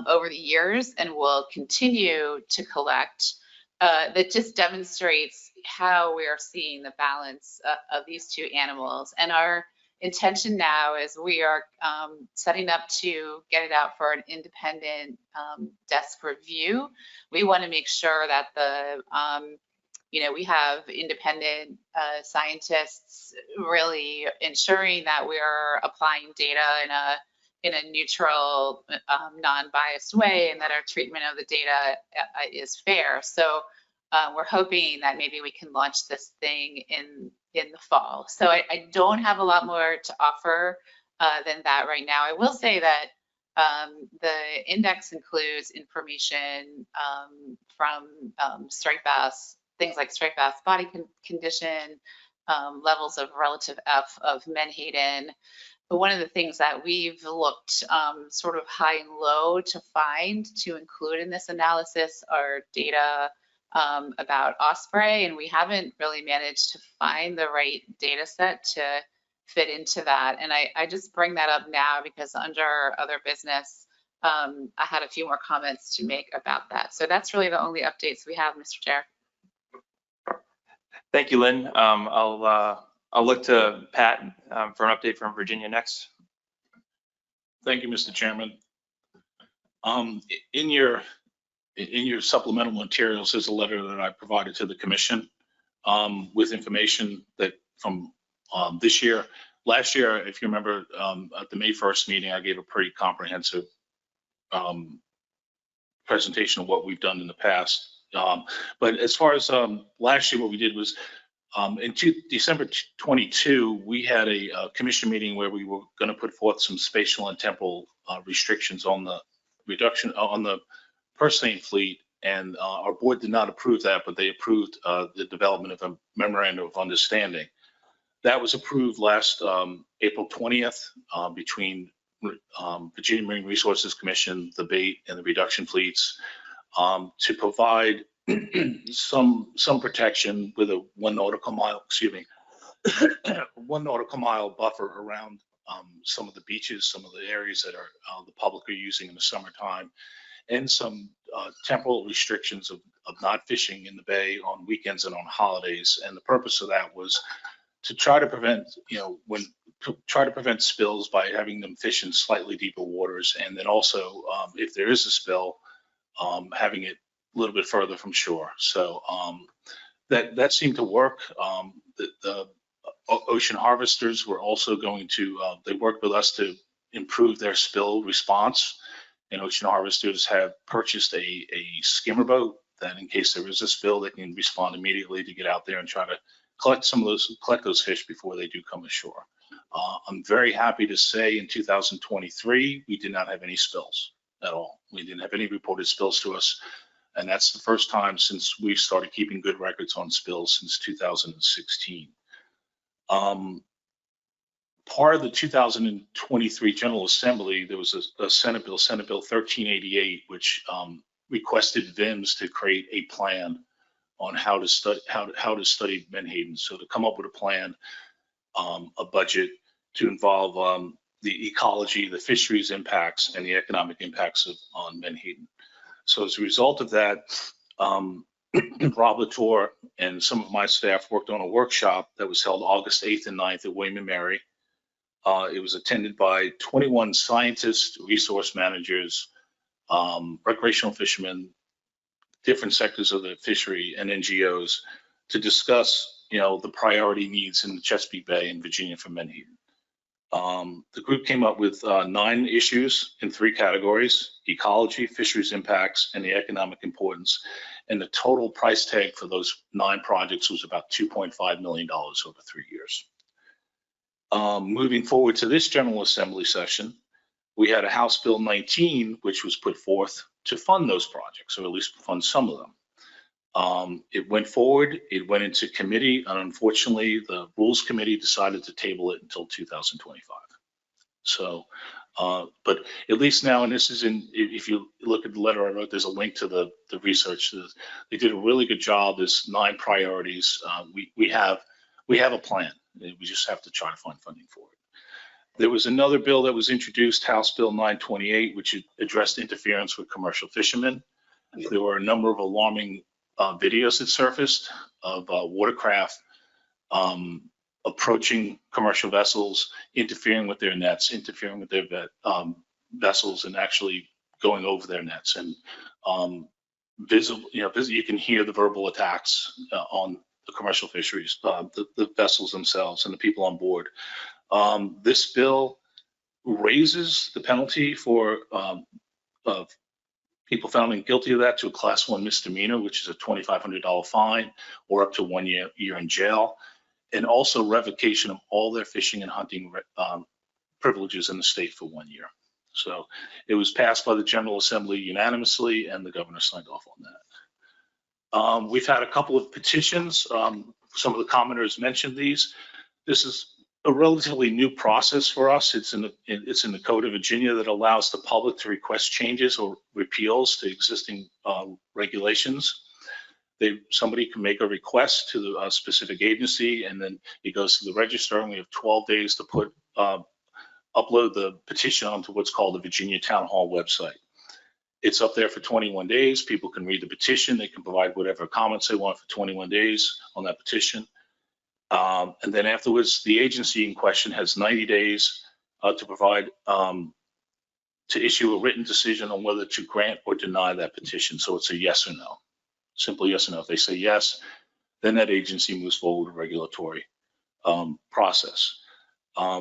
over the years and will continue to collect that just demonstrates how we are seeing the balance of these two animals. And our intention now is we are setting up to get it out for an independent desk review. We want to make sure that we have independent scientists really ensuring that we are applying data in a neutral, non-biased way, and that our treatment of the data is fair. So we're hoping that maybe we can launch this thing in the fall. So I don't have a lot more to offer than that right now. I will say that the index includes information from striped bass, things like striped bass body condition, levels of relative F of menhaden. But one of the things that we've looked sort of high and low to find to include in this analysis are data about osprey, and we haven't really managed to find the right data set to fit into that. And I just bring that up now because under other business, I had a few more comments to make about that. So that's really the only updates we have, Mr. Chair. Thank you, Lynn. I'll look to Pat for an update from Virginia next. Thank you, Mr. Chairman. In your supplemental materials is a letter that I provided to the commission with information that from this year. last year, if you remember, at the May 1st meeting, I gave a pretty comprehensive presentation of what we've done in the past. But as far as last year, what we did was in December 22, we had a commission meeting where we were going to put forth some spatial and temporal restrictions on the reduction on the purse lane fleet. And our board did not approve that, but they approved the development of a memorandum of understanding. That was approved last April 20th between Virginia Marine Resources Commission, the bait and the reduction fleets to provide some protection with a 1 nautical mile, 1 nautical mile buffer around some of the beaches, some of the areas that are the public are using in the summertime, and some temporal restrictions of not fishing in the bay on weekends and on holidays. And the purpose of that was to try to prevent, try to prevent spills by having them fish in slightly deeper waters, and then also if there is a spill, having it a little bit further from shore. So that seemed to work. The ocean harvesters were also going to, they worked with us to improve their spill response. And ocean harvesters have purchased a skimmer boat that in case there is a spill, they can respond immediately to get out there and try to collect those fish before they do come ashore. I'm very happy to say in 2023, we did not have any spills at all. We didn't have any reported spills to us. And that's the first time since we started keeping good records on spills since 2016. Part of the 2023 General Assembly, there was a Senate Bill 1388, which requested VIMS to create a plan on how to study Menhaden. So to come up with a plan, a budget to involve the ecology, the fisheries impacts, and the economic impacts on Menhaden. So as a result of that, Rob Latour and some of my staff worked on a workshop that was held August 8th and 9th at William & Mary. It was attended by 21 scientists, resource managers, recreational fishermen, different sectors of the fishery, and NGOs to discuss, the priority needs in the Chesapeake Bay and Virginia for Menhaden. The group came up with 9 issues in 3 categories: ecology, fisheries impacts, and the economic importance. And the total price tag for those 9 projects was about $2.5 million over 3 years. Moving forward to this General Assembly session, we had a House Bill 19, which was put forth to fund those projects, or at least fund some of them. It went forward, it went into committee, and unfortunately, the Rules Committee decided to table it until 2025. So, but at least now, and this is in, if you look at the letter I wrote, there's a link to the research. They did a really good job. There's 9 priorities. We have a plan. We just have to try to find funding for it. There was another bill that was introduced, House Bill 928, which addressed interference with commercial fishermen. There were a number of alarming videos that surfaced of watercraft approaching commercial vessels, interfering with their nets, interfering with their vessels, and actually going over their nets. And visible, you can hear the verbal attacks on the commercial fisheries, the vessels themselves, and the people on board. This bill raises the penalty for people found guilty of that to a Class 1 misdemeanor, which is a $2,500 fine or up to 1 year in jail, and also revocation of all their fishing and hunting privileges in the state for 1 year. So it was passed by the General Assembly unanimously, and the governor signed off on that. We've had a couple of petitions. Some of the commenters mentioned these. This is a relatively new process for us. It's in the Code of Virginia that allows the public to request changes or repeals to existing regulations. Somebody can make a request to a specific agency, and then it goes to the register, and we have 12 days to upload the petition onto what's called the Virginia Town Hall website. It's up there for 21 days. People can read the petition. They can provide whatever comments they want for 21 days on that petition. And then afterwards, the agency in question has 90 days to provide, to issue a written decision on whether to grant or deny that petition. So it's a yes or no, simple yes or no. If they say yes, then that agency moves forward with a regulatory process.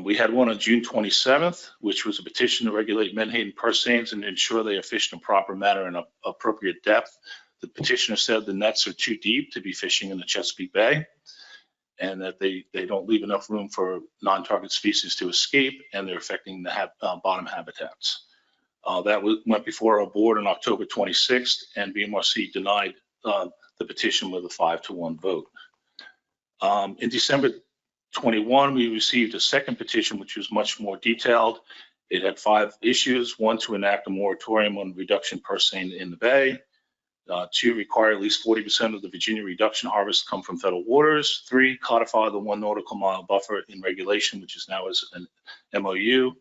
We had one on June 27th, which was a petition to regulate Menhaden purse seines and ensure they are fished in a proper manner and appropriate depth. The petitioner said the nets are too deep to be fishing in the Chesapeake Bay, and that they don't leave enough room for non-target species to escape, and they're affecting the bottom habitats. That went before our board on October 26th, and BMRC denied the petition with a 5-1 vote. In December 21, we received a second petition, which was much more detailed. It had 5 issues: 1, to enact a moratorium on reduction purse seine in the bay; 2, require at least 40% of the Virginia reduction harvest come from federal waters; 3, codify the 1 nautical mile buffer in regulation, which is now as an MOU;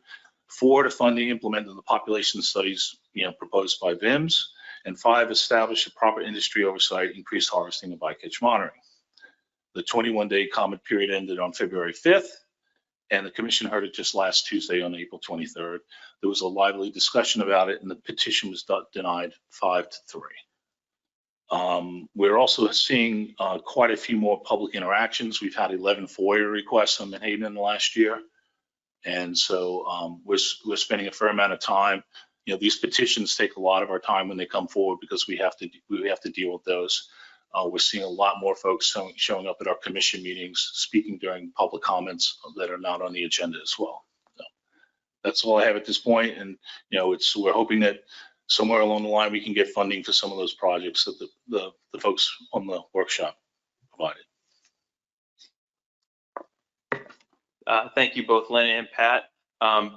4, to fund the implement of the population studies proposed by VIMS; and 5, establish a proper industry oversight, increased harvesting, and bycatch monitoring. The 21-day comment period ended on February 5th, and the commission heard it just last Tuesday on April 23rd. There was a lively discussion about it, and the petition was denied 5-3. We're also seeing quite a few more public interactions. We've had 11 FOIA requests on Menhaden in the last year, and so we're spending a fair amount of time. These petitions take a lot of our time when they come forward because we have to deal with those. We're seeing a lot more folks showing up at our commission meetings, speaking during public comments that are not on the agenda as well. So that's all I have at this point. And, we're hoping that somewhere along the line, we can get funding for some of those projects that the folks on the workshop provided. Thank you both, Lynn and Pat.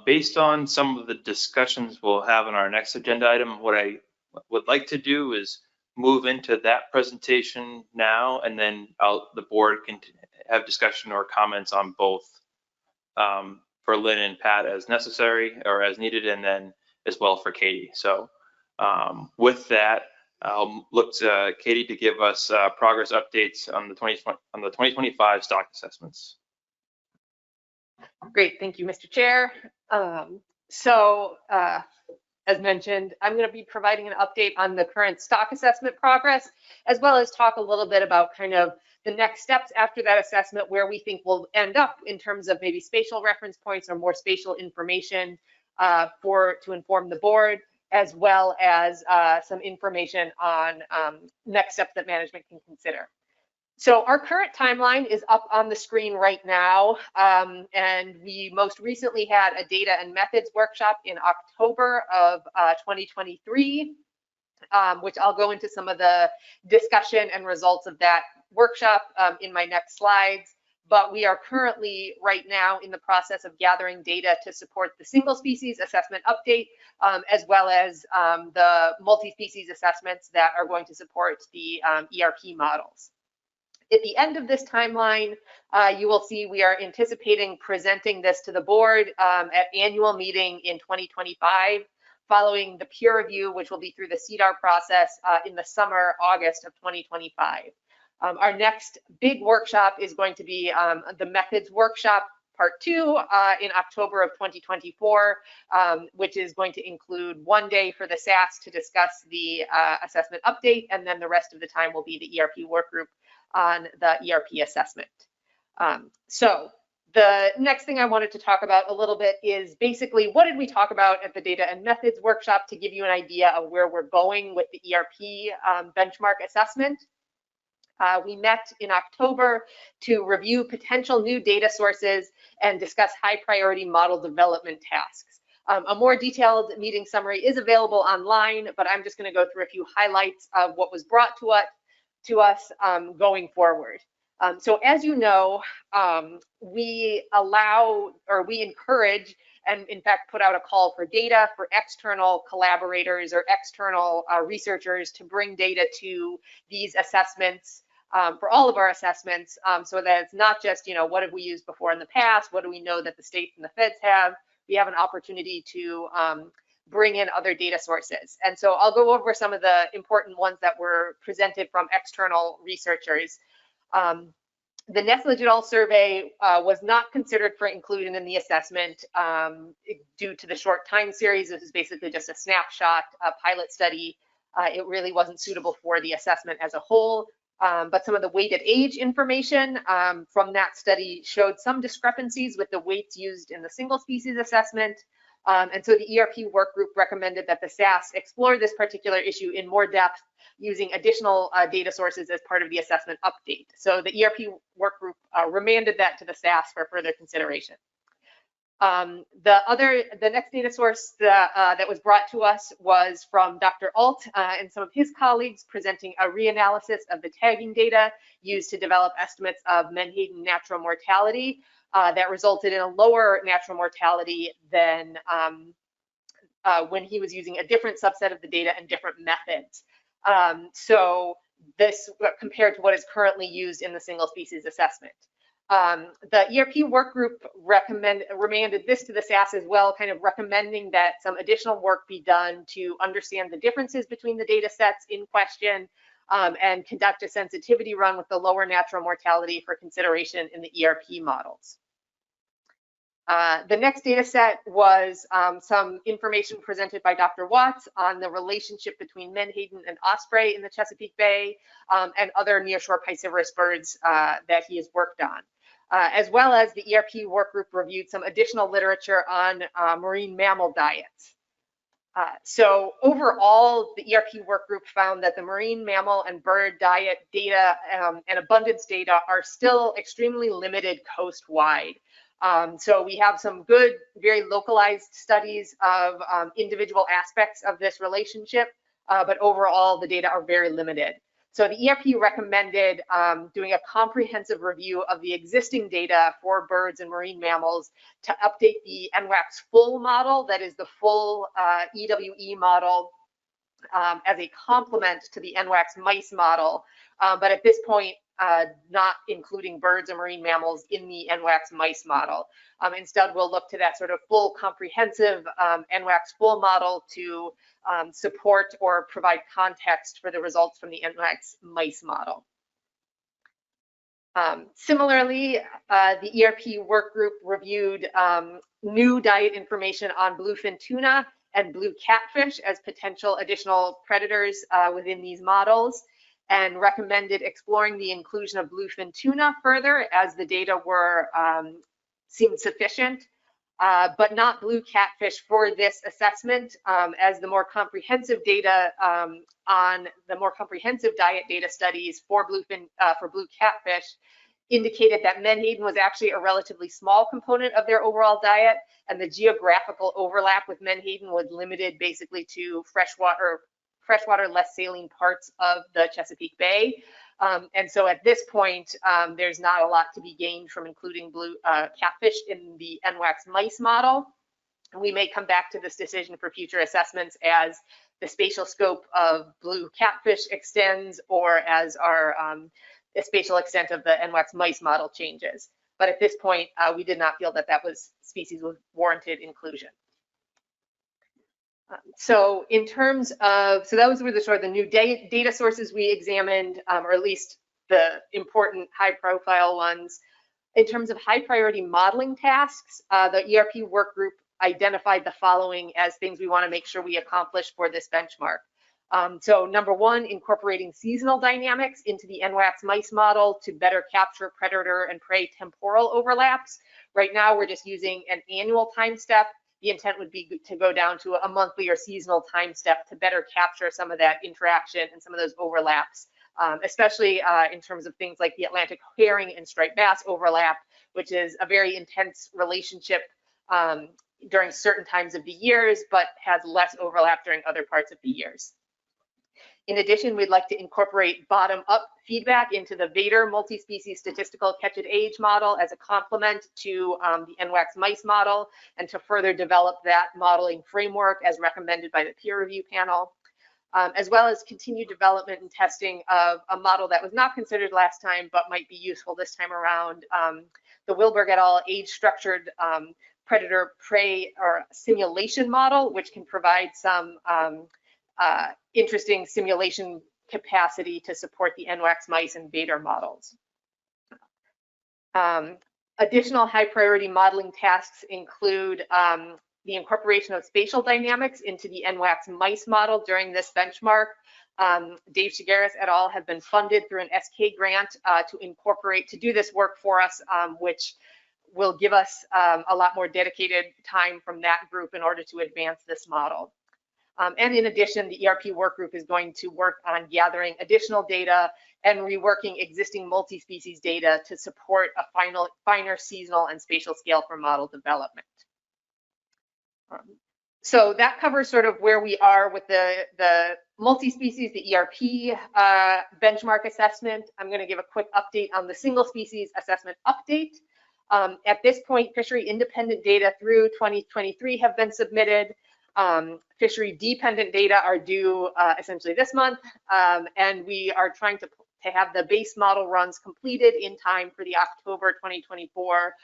Based on some of the discussions we'll have on our next agenda item, what I would like to do is move into that presentation now, and then the board can have discussion or comments on both for Lynn and Pat as necessary or as needed, and then as well for Katie. So with that, I'll look to Katie to give us progress updates on the 2025 stock assessments. Great, thank you, Mr. Chair. As mentioned, I'm going to be providing an update on the current stock assessment progress, as well as talk a little bit about kind of the next steps after that assessment, where we think we'll end up in terms of maybe spatial reference points or more spatial information to inform the board, as well as some information on next steps that management can consider. So our current timeline is up on the screen right now, and we most recently had a data and methods workshop in October of 2023, which I'll go into some of the discussion and results of that workshop in my next slides. But we are currently right now in the process of gathering data to support the single species assessment update, as well as the multi-species assessments that are going to support the ERP models. At the end of this timeline, you will see we are anticipating presenting this to the board at annual meeting in 2025, following the peer review, which will be through the CDAR process in the summer, August of 2025. Our next big workshop is going to be the methods workshop part 2 in October of 2024, which is going to include 1 day for the SAS to discuss the assessment update, and then the rest of the time will be the ERP work group on the ERP assessment. So the next thing I wanted to talk about a little bit is basically what did we talk about at the data and methods workshop to give you an idea of where we're going with the ERP benchmark assessment. We met in October to review potential new data sources and discuss high priority model development tasks. A more detailed meeting summary is available online, but I'm just going to go through a few highlights of what was brought to us going forward. So as you know, we encourage and in fact put out a call for data for external collaborators or external researchers to bring data to these assessments for all of our assessments, so that it's not just, what have we used before in the past? What do we know that the states and the feds have? We have an opportunity to bring in other data sources. And so I'll go over some of the important ones that were presented from external researchers. The Nestledge et al. Survey was not considered for inclusion in the assessment due to the short time series. This is basically just a snapshot, a pilot study. It really wasn't suitable for the assessment as a whole. But some of the weighted age information from that study showed some discrepancies with the weights used in the single species assessment. And so the ERP work group recommended that the SAS explore this particular issue in more depth using additional data sources as part of the assessment update. So the ERP work group remanded that to the SAS for further consideration. The next data source that was brought to us was from Dr. Alt and some of his colleagues presenting a reanalysis of the tagging data used to develop estimates of Menhaden natural mortality that resulted in a lower natural mortality than when he was using a different subset of the data and different methods. So this compared to what is currently used in the single species assessment. The ERP work group remanded this to the SAS as well, kind of recommending that some additional work be done to understand the differences between the data sets in question and conduct a sensitivity run with the lower natural mortality for consideration in the ERP models. The next data set was some information presented by Dr. Watts on the relationship between Menhaden and osprey in the Chesapeake Bay and other nearshore piscivorous birds that he has worked on. As well as the ERP work group reviewed some additional literature on marine mammal diets. So overall, the ERP work group found that the marine mammal and bird diet data and abundance data are still extremely limited coast-wide. So we have some good, very localized studies of individual aspects of this relationship, but overall the data are very limited. So the ERP recommended doing a comprehensive review of the existing data for birds and marine mammals to update the NWAC's full model, that is the full EWE model, as a complement to the NWAC's mice model, but at this point, not including birds or marine mammals in the NWAC's mice model. Instead, we'll look to that sort of full comprehensive NWAC's full model to support or provide context for the results from the NWAC's mice model. Similarly, the ERP work group reviewed new diet information on bluefin tuna and blue catfish as potential additional predators within these models, and recommended exploring the inclusion of bluefin tuna further as the data were seemed sufficient, but not blue catfish for this assessment, as the more comprehensive data on the more comprehensive diet data studies for blue catfish indicated that Menhaden was actually a relatively small component of their overall diet, and the geographical overlap with Menhaden was limited basically to freshwater, less saline parts of the Chesapeake Bay. And so at this point, there's not a lot to be gained from including blue catfish in the NWAC's mice model. And we may come back to this decision for future assessments as the spatial scope of blue catfish extends or as our the spatial extent of the NWAC's mice model changes. But at this point, we did not feel that that was species with warranted inclusion. So in terms of, so those were the sort of the new data sources we examined, or at least the important high profile ones. In terms of high priority modeling tasks, the ERP work group identified the following as things we want to make sure we accomplish for this benchmark. So number one, incorporating seasonal dynamics into the NWAC's mice model to better capture predator and prey temporal overlaps. Right now, we're just using an annual time step. The intent would be to go down to a monthly or seasonal time step to better capture some of that interaction and some of those overlaps, especially in terms of things like the Atlantic herring and striped bass overlap, which is a very intense relationship during certain times of the years, but has less overlap during other parts of the years. In addition, we'd like to incorporate bottom-up feedback into the Vader multi-species statistical catch-at-age model as a complement to the NWAC's mice model, and to further develop that modeling framework as recommended by the peer review panel, as well as continued development and testing of a model that was not considered last time, but might be useful this time around, the Wilberg et al. Age-structured predator-prey or simulation model, which can provide some interesting simulation capacity to support the NWAC's mice and Vader models. Additional high priority modeling tasks include the incorporation of spatial dynamics into the NWACS mice model during this benchmark. Dave Shigaris et al. Have been funded through an SK grant to do this work for us, which will give us a lot more dedicated time from that group in order to advance this model. And in addition, the ERP work group is going to work on gathering additional data and reworking existing multi-species data to support a finer seasonal and spatial scale for model development. So that covers sort of where we are with the multi-species, the ERP benchmark assessment. I'm going to give a quick update on the single species assessment update. At this point, fishery independent data through 2023 have been submitted. Fishery dependent data are due essentially this month, and we are trying to have the base model runs completed in time for the October 2024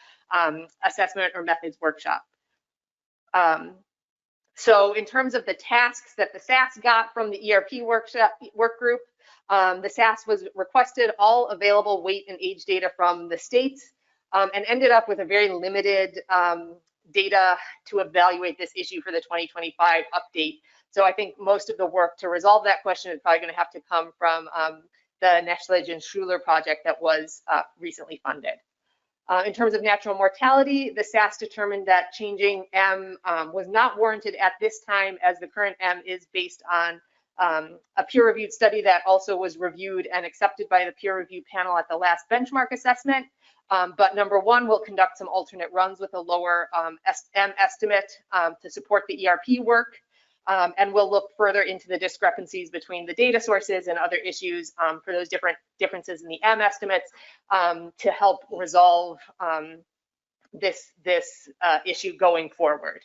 assessment or methods workshop. So in terms of the tasks that the SAS got from the ERP work group, the SAS was requested all available weight and age data from the states, and ended up with a very limited data to evaluate this issue for the 2025 update. So I think most of the work to resolve that question is probably going to have to come from the Neschledge and Schuler project that was recently funded. In terms of natural mortality, the SAS determined that changing M was not warranted at this time, as the current M is based on a peer-reviewed study that also was reviewed and accepted by the peer review panel at the last benchmark assessment. But number one, we'll conduct some alternate runs with a lower M estimate to support the ERP work. And we'll look further into the discrepancies between the data sources and other issues for those differences in the M estimates to help resolve this issue going forward.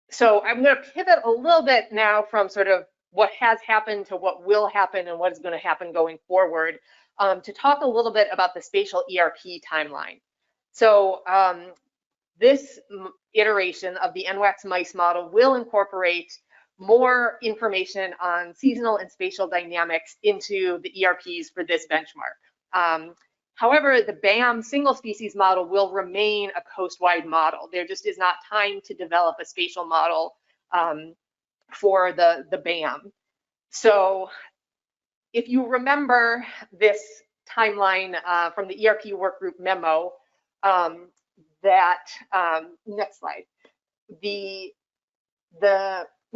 So I'm going to pivot a little bit now from sort of what has happened to what will happen and what is going to happen going forward to talk a little bit about the spatial ERP timeline. So this iteration of the NWACS mice model will incorporate more information on seasonal and spatial dynamics into the ERPs for this benchmark. However, the BAM single species model will remain a coast-wide model. There just is not time to develop a spatial model for the BAM. So if you remember this timeline from the ERP workgroup memo, next slide, we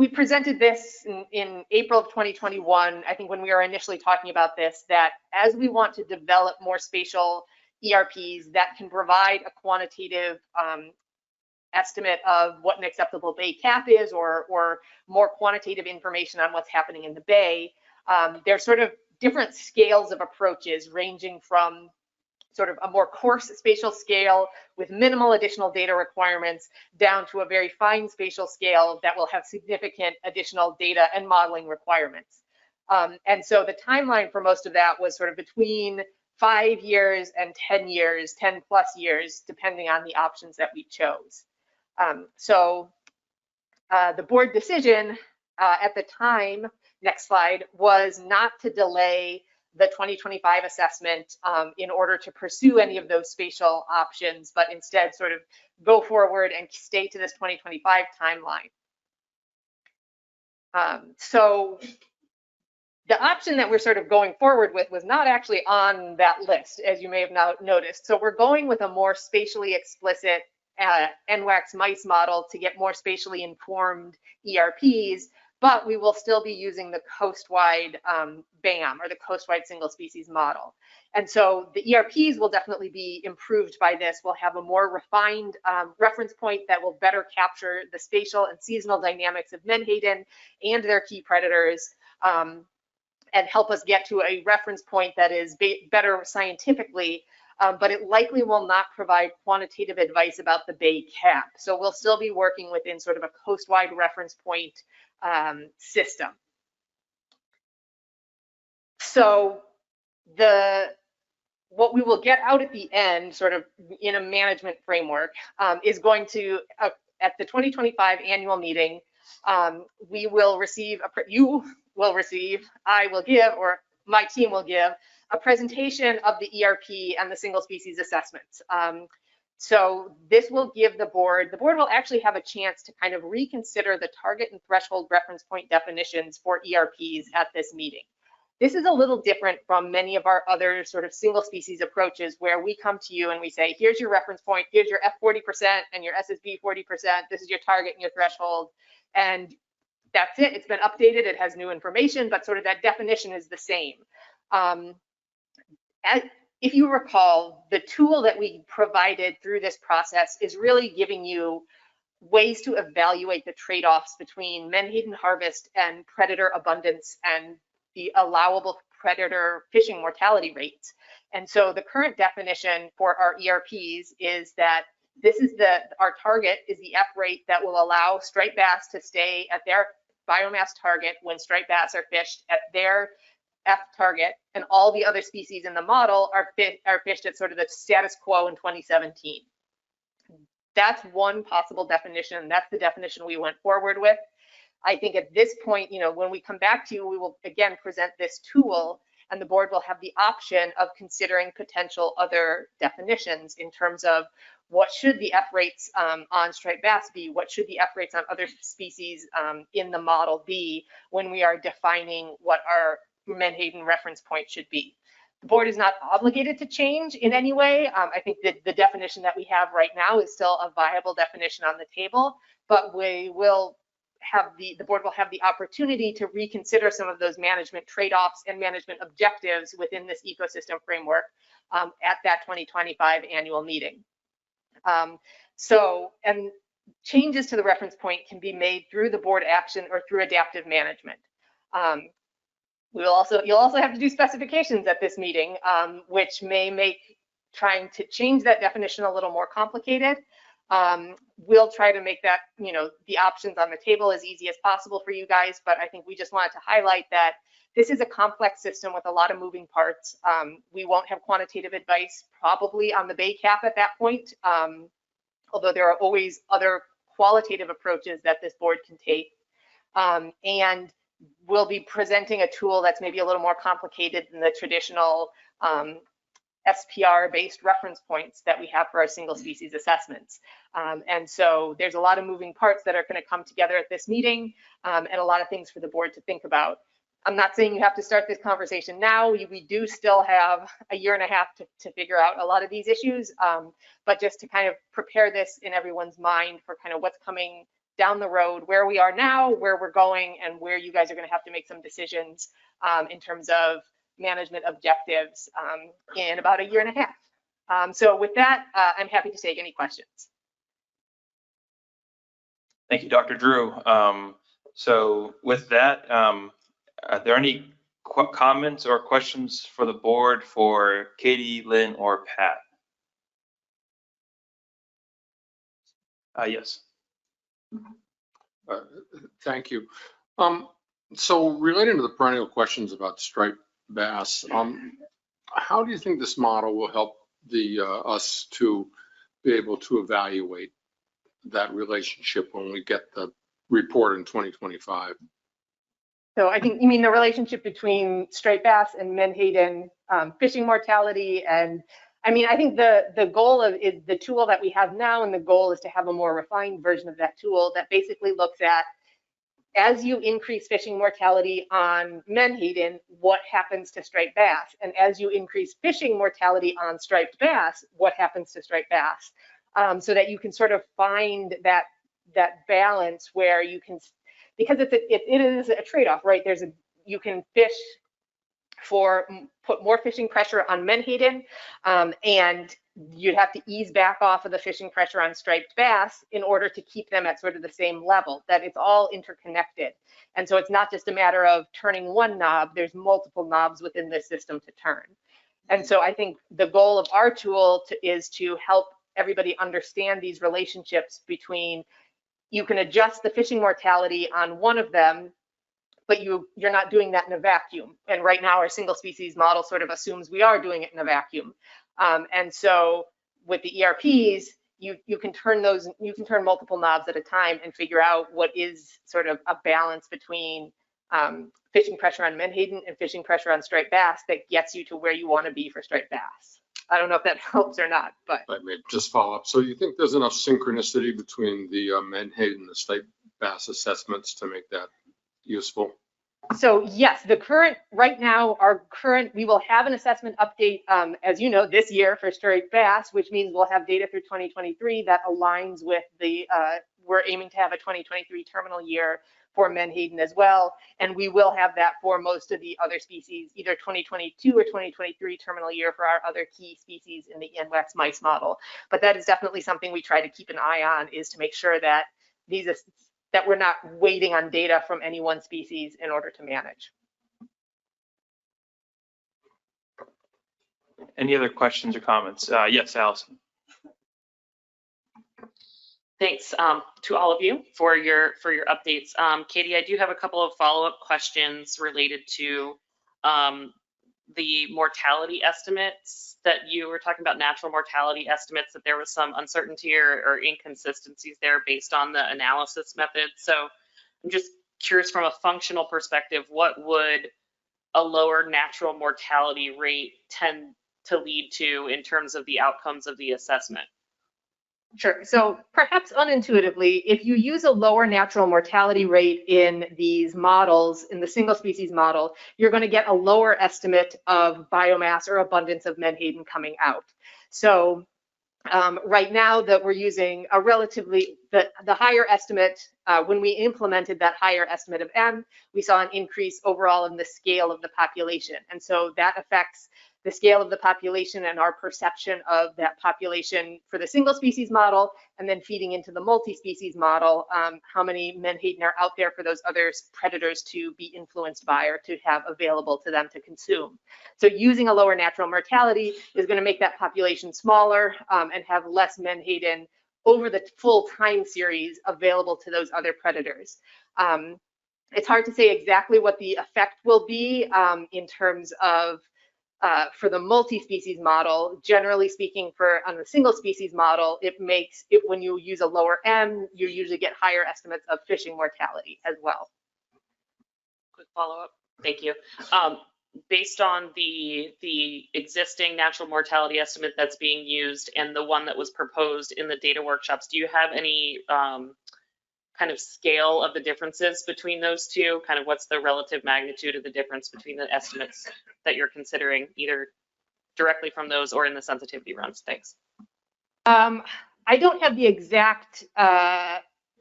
presented this in April of 2021, I think when we were initially talking about this, that as we want to develop more spatial ERPs that can provide a quantitative estimate of what an acceptable bay cap is, or more quantitative information on what's happening in the bay, there's sort of different scales of approaches ranging from sort of a more coarse spatial scale with minimal additional data requirements down to a very fine spatial scale that will have significant additional data and modeling requirements. And so the timeline for most of that was sort of between 5 years and 10 years, 10 plus years, depending on the options that we chose. So the board decision at the time, next slide, was not to delay the 2025 assessment in order to pursue any of those spatial options, but instead sort of go forward and stay to this 2025 timeline. So the option that we're sort of going forward with was not actually on that list, as you may have now noticed. So we're going with a more spatially explicit NWACS mice model to get more spatially informed ERPs, but we will still be using the coast-wide BAM, or the coast-wide single species model. And so the ERPs will definitely be improved by this. We'll have a more refined reference point that will better capture the spatial and seasonal dynamics of Menhaden and their key predators, and help us get to a reference point that is better scientifically, but it likely will not provide quantitative advice about the bay cap. So we'll still be working within sort of a coast-wide reference point system. So what we will get out at the end, sort of in a management framework, is going to, at the 2025 annual meeting, we will receive, you will receive, I will give, or my team will give, a presentation of the ERP and the single species assessments. So this will give the board will actually have a chance to kind of reconsider the target and threshold reference point definitions for ERPs at this meeting. This is a little different from many of our other sort of single species approaches where we come to you and we say, here's your reference point, here's your F 40% and your SSB 40%, this is your target and your threshold, and that's it. It's been updated, it has new information, but sort of that definition is the same. If you recall, the tool that we provided through this process is really giving you ways to evaluate the trade-offs between menhaden harvest and predator abundance and the allowable predator fishing mortality rates. And so the current definition for our ERPs is that this is our target is the F rate that will allow striped bass to stay at their biomass target when striped bass are fished at their F target, and all the other species in the model are fished at sort of the status quo in 2017. That's one possible definition. That's the definition we went forward with. I think at this point, when we come back to you, we will again present this tool, and the board will have the option of considering potential other definitions in terms of what should the F rates on striped bass be, what should the F rates on other species in the model be when we are defining what our menhaden reference point should be. The board is not obligated to change in any way. I think that the definition that we have right now is still a viable definition on the table, but we will have the board will have the opportunity to reconsider some of those management trade-offs and management objectives within this ecosystem framework at that 2025 annual meeting. And changes to the reference point can be made through the board action or through adaptive management. You'll also have to do specifications at this meeting, which may make trying to change that definition a little more complicated. We'll try to make that, the options on the table as easy as possible for you guys, but I think we just wanted to highlight that this is a complex system with a lot of moving parts. We won't have quantitative advice probably on the bay cap at that point, although there are always other qualitative approaches that this board can take. And we'll be presenting a tool that's maybe a little more complicated than the traditional SPR-based reference points that we have for our single species assessments. And so there's a lot of moving parts that are going to come together at this meeting, and a lot of things for the board to think about. I'm not saying you have to start this conversation now. We do still have a year and a half to figure out a lot of these issues, but just to kind of prepare this in everyone's mind for kind of what's coming down the road, where we are now, where we're going, and where you guys are going to have to make some decisions in terms of management objectives in about a year and a half. So with that, I'm happy to take any questions. Thank you, Dr. Drew. So with that, are there any comments or questions for the board for Katie, Lynn, or Pat? Yes. Thank you. So relating to the perennial questions about striped bass, how do you think this model will help us to be able to evaluate that relationship when we get the report in 2025? So I think you mean the relationship between striped bass and menhaden fishing mortality. And I mean, I think the goal is the tool that we have now, and the goal is to have a more refined version of that tool that basically looks at, as you increase fishing mortality on menhaden, what happens to striped bass? And as you increase fishing mortality on striped bass, what happens to striped bass? So that you can sort of find that balance where you can, because it is a trade-off, right? You can fish put more fishing pressure on menhaden, and you'd have to ease back off of the fishing pressure on striped bass in order to keep them at sort of the same level, that it's all interconnected. And so it's not just a matter of turning one knob, there's multiple knobs within this system to turn. And so I think the goal of our tool is to help everybody understand these relationships between, you can adjust the fishing mortality on one of them, but you're not doing that in a vacuum. And right now our single species model sort of assumes we are doing it in a vacuum. And so with the ERPs, you can turn multiple knobs at a time and figure out what is sort of a balance between fishing pressure on menhaden and fishing pressure on striped bass that gets you to where you want to be for striped bass. I don't know if that helps or not, but. I may just follow up. So you think there's enough synchronicity between the Menhaden and the state bass assessments to make that useful? So yes, right now, we will have an assessment update, as you know, this year for striped bass, which means we'll have data through 2023 that aligns with we're aiming to have a 2023 terminal year for Menhaden as well. And we will have that for most of the other species, either 2022 or 2023 terminal year for our other key species in the NWACS mice model. But that is definitely something we try to keep an eye on, is to make sure that that we're not waiting on data from any one species in order to manage. Any other questions or comments? Yes, Allison. Thanks to all of you for your updates. Katie, I do have a couple of follow-up questions related to the mortality estimates that you were talking about, natural mortality estimates, that there was some uncertainty or inconsistencies there based on the analysis method. So I'm just curious, from a functional perspective, what would a lower natural mortality rate tend to lead to in terms of the outcomes of the assessment? Sure. So perhaps unintuitively, if you use a lower natural mortality rate in these models, in the single species model, you're going to get a lower estimate of biomass or abundance of Menhaden coming out. So right now that we're using a relatively, the higher estimate, when we implemented that higher estimate of M, we saw an increase overall in the scale of the population. And so that affects the scale of the population and our perception of that population for the single species model, and then feeding into the multi-species model, how many Menhaden are out there for those other predators to be influenced by or to have available to them to consume. So using a lower natural mortality is going to make that population smaller and have less Menhaden over the full time series available to those other predators. It's hard to say exactly what the effect will be in terms of for the multi-species model. Generally speaking, on the single species model, it makes it, when you use a lower M, you usually get higher estimates of fishing mortality as well. Quick follow-up. Thank you. Based on the existing natural mortality estimate that's being used and the one that was proposed in the data workshops, do you have any kind of scale of the differences between those two? Kind of what's the relative magnitude of the difference between the estimates that you're considering, either directly from those or in the sensitivity runs? Thanks. I don't have the exact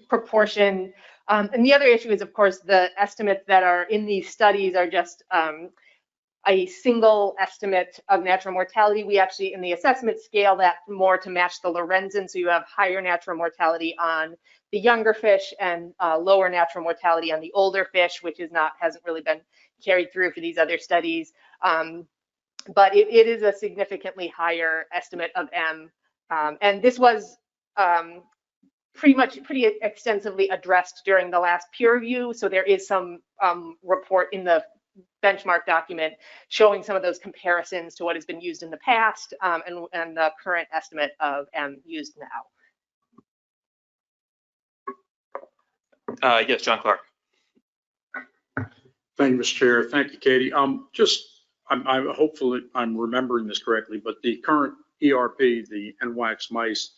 proportion. And the other issue is, of course, the estimates that are in these studies are just a single estimate of natural mortality. We actually, in the assessment, scale that more to match the Lorenzen, so you have higher natural mortality on the younger fish and lower natural mortality on the older fish, which hasn't really been carried through for these other studies. But it is a significantly higher estimate of M. And this was pretty extensively addressed during the last peer review. So there is some report in the benchmark document showing some of those comparisons to what has been used in the past and the current estimate of M used now. Yes, John Clark. Thank you, Mr. Chair. Thank you, Katie. Hopefully I'm remembering this correctly, but the current ERP, the NWACS mice,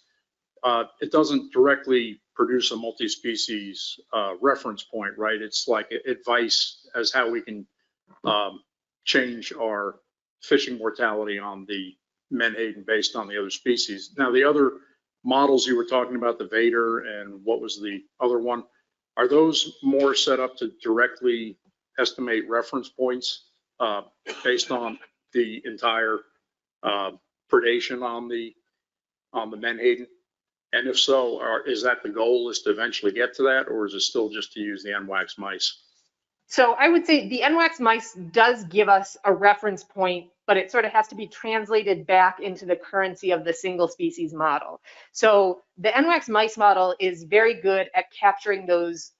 it doesn't directly produce a multi-species reference point, right? It's like advice as how we can change our fishing mortality on the Menhaden based on the other species. Now, the other models you were talking about, the Vader and what was the other one, are those more set up to directly estimate reference points based on the entire predation on the Menhaden? And if so, is that the goal, is to eventually get to that, or is it still just to use the NWACS mice? So I would say the NWACS mice does give us a reference point, but it sort of has to be translated back into the currency of the single species model. So the NWACS mice model is very good at capturing those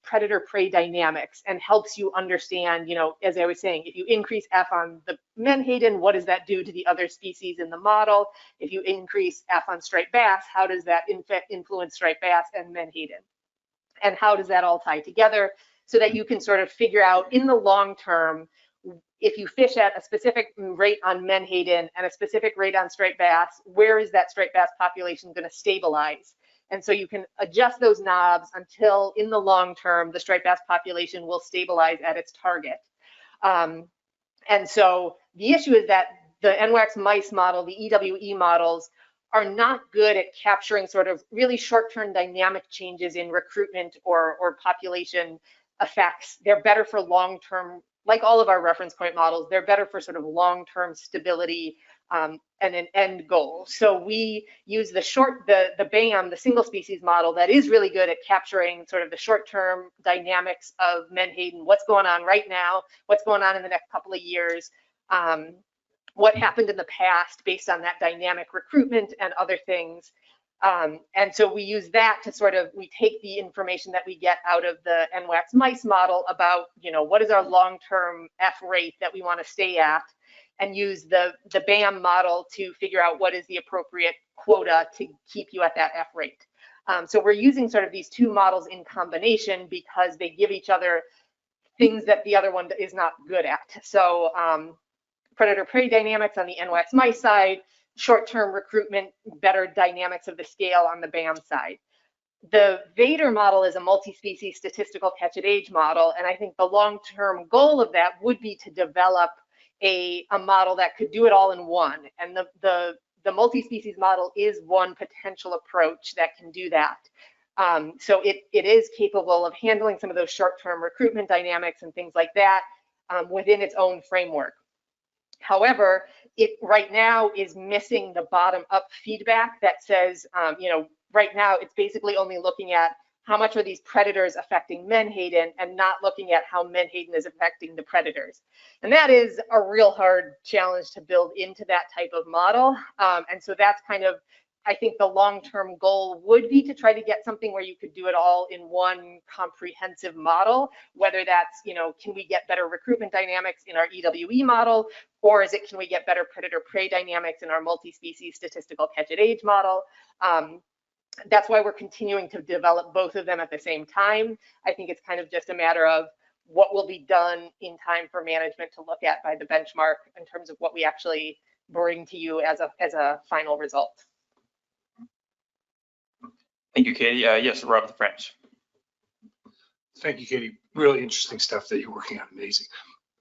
predator-prey dynamics and helps you understand, as I was saying, if you increase F on the Menhaden, what does that do to the other species in the model? If you increase F on striped bass, how does that influence striped bass and Menhaden? And how does that all tie together? So that you can sort of figure out in the long term if you fish at a specific rate on menhaden and a specific rate on striped bass, where is that striped bass population going to stabilize? And so you can adjust those knobs until in the long term, the striped bass population will stabilize at its target. And so the issue is that the NWACS mice model, the EWE models, are not good at capturing sort of really short-term dynamic changes in recruitment or population effects. They're better for long-term, like all of our reference point models, they're better for sort of long-term stability and an end goal. So we use the BAM, the single species model, that is really good at capturing sort of the short-term dynamics of menhaden, what's going on right now, what's going on in the next couple of years, what happened in the past based on that dynamic recruitment and other things. And so we use that to sort of, we take the information that we get out of the NWACS mice model about, you know, what is our long-term F rate that we want to stay at, and use the BAM model to figure out what is the appropriate quota to keep you at that F rate. So we're using sort of these two models in combination because they give each other things that the other one is not good at. So predator-prey dynamics on the NWACS mice side, short-term recruitment, better dynamics of the scale on the BAM side. The Vader model is a multi-species statistical catch-at-age model, and I think the long-term goal of that would be to develop a model that could do it all in one. And the multi-species model is one potential approach that can do that. So it is capable of handling some of those short-term recruitment dynamics and things like that within its own framework. However, it right now is missing the bottom-up feedback that says, you know, right now it's basically only looking at how much are these predators affecting menhaden and not looking at how menhaden is affecting the predators. And that is a real hard challenge to build into that type of model. And so that's kind of, I think the long-term goal would be to try to get something where you could do it all in one comprehensive model, whether that's, you know, can we get better recruitment dynamics in our EWE model, or is it, can we get better predator-prey dynamics in our multi-species statistical catch-at-age model? That's why we're continuing to develop both of them at the same time. I think it's kind of just a matter of what will be done in time for management to look at by the benchmark in terms of what we actually bring to you as a final result. Thank you, Katie. Yes, Rob French. Thank you, Katie. Really interesting stuff that you're working on. Amazing.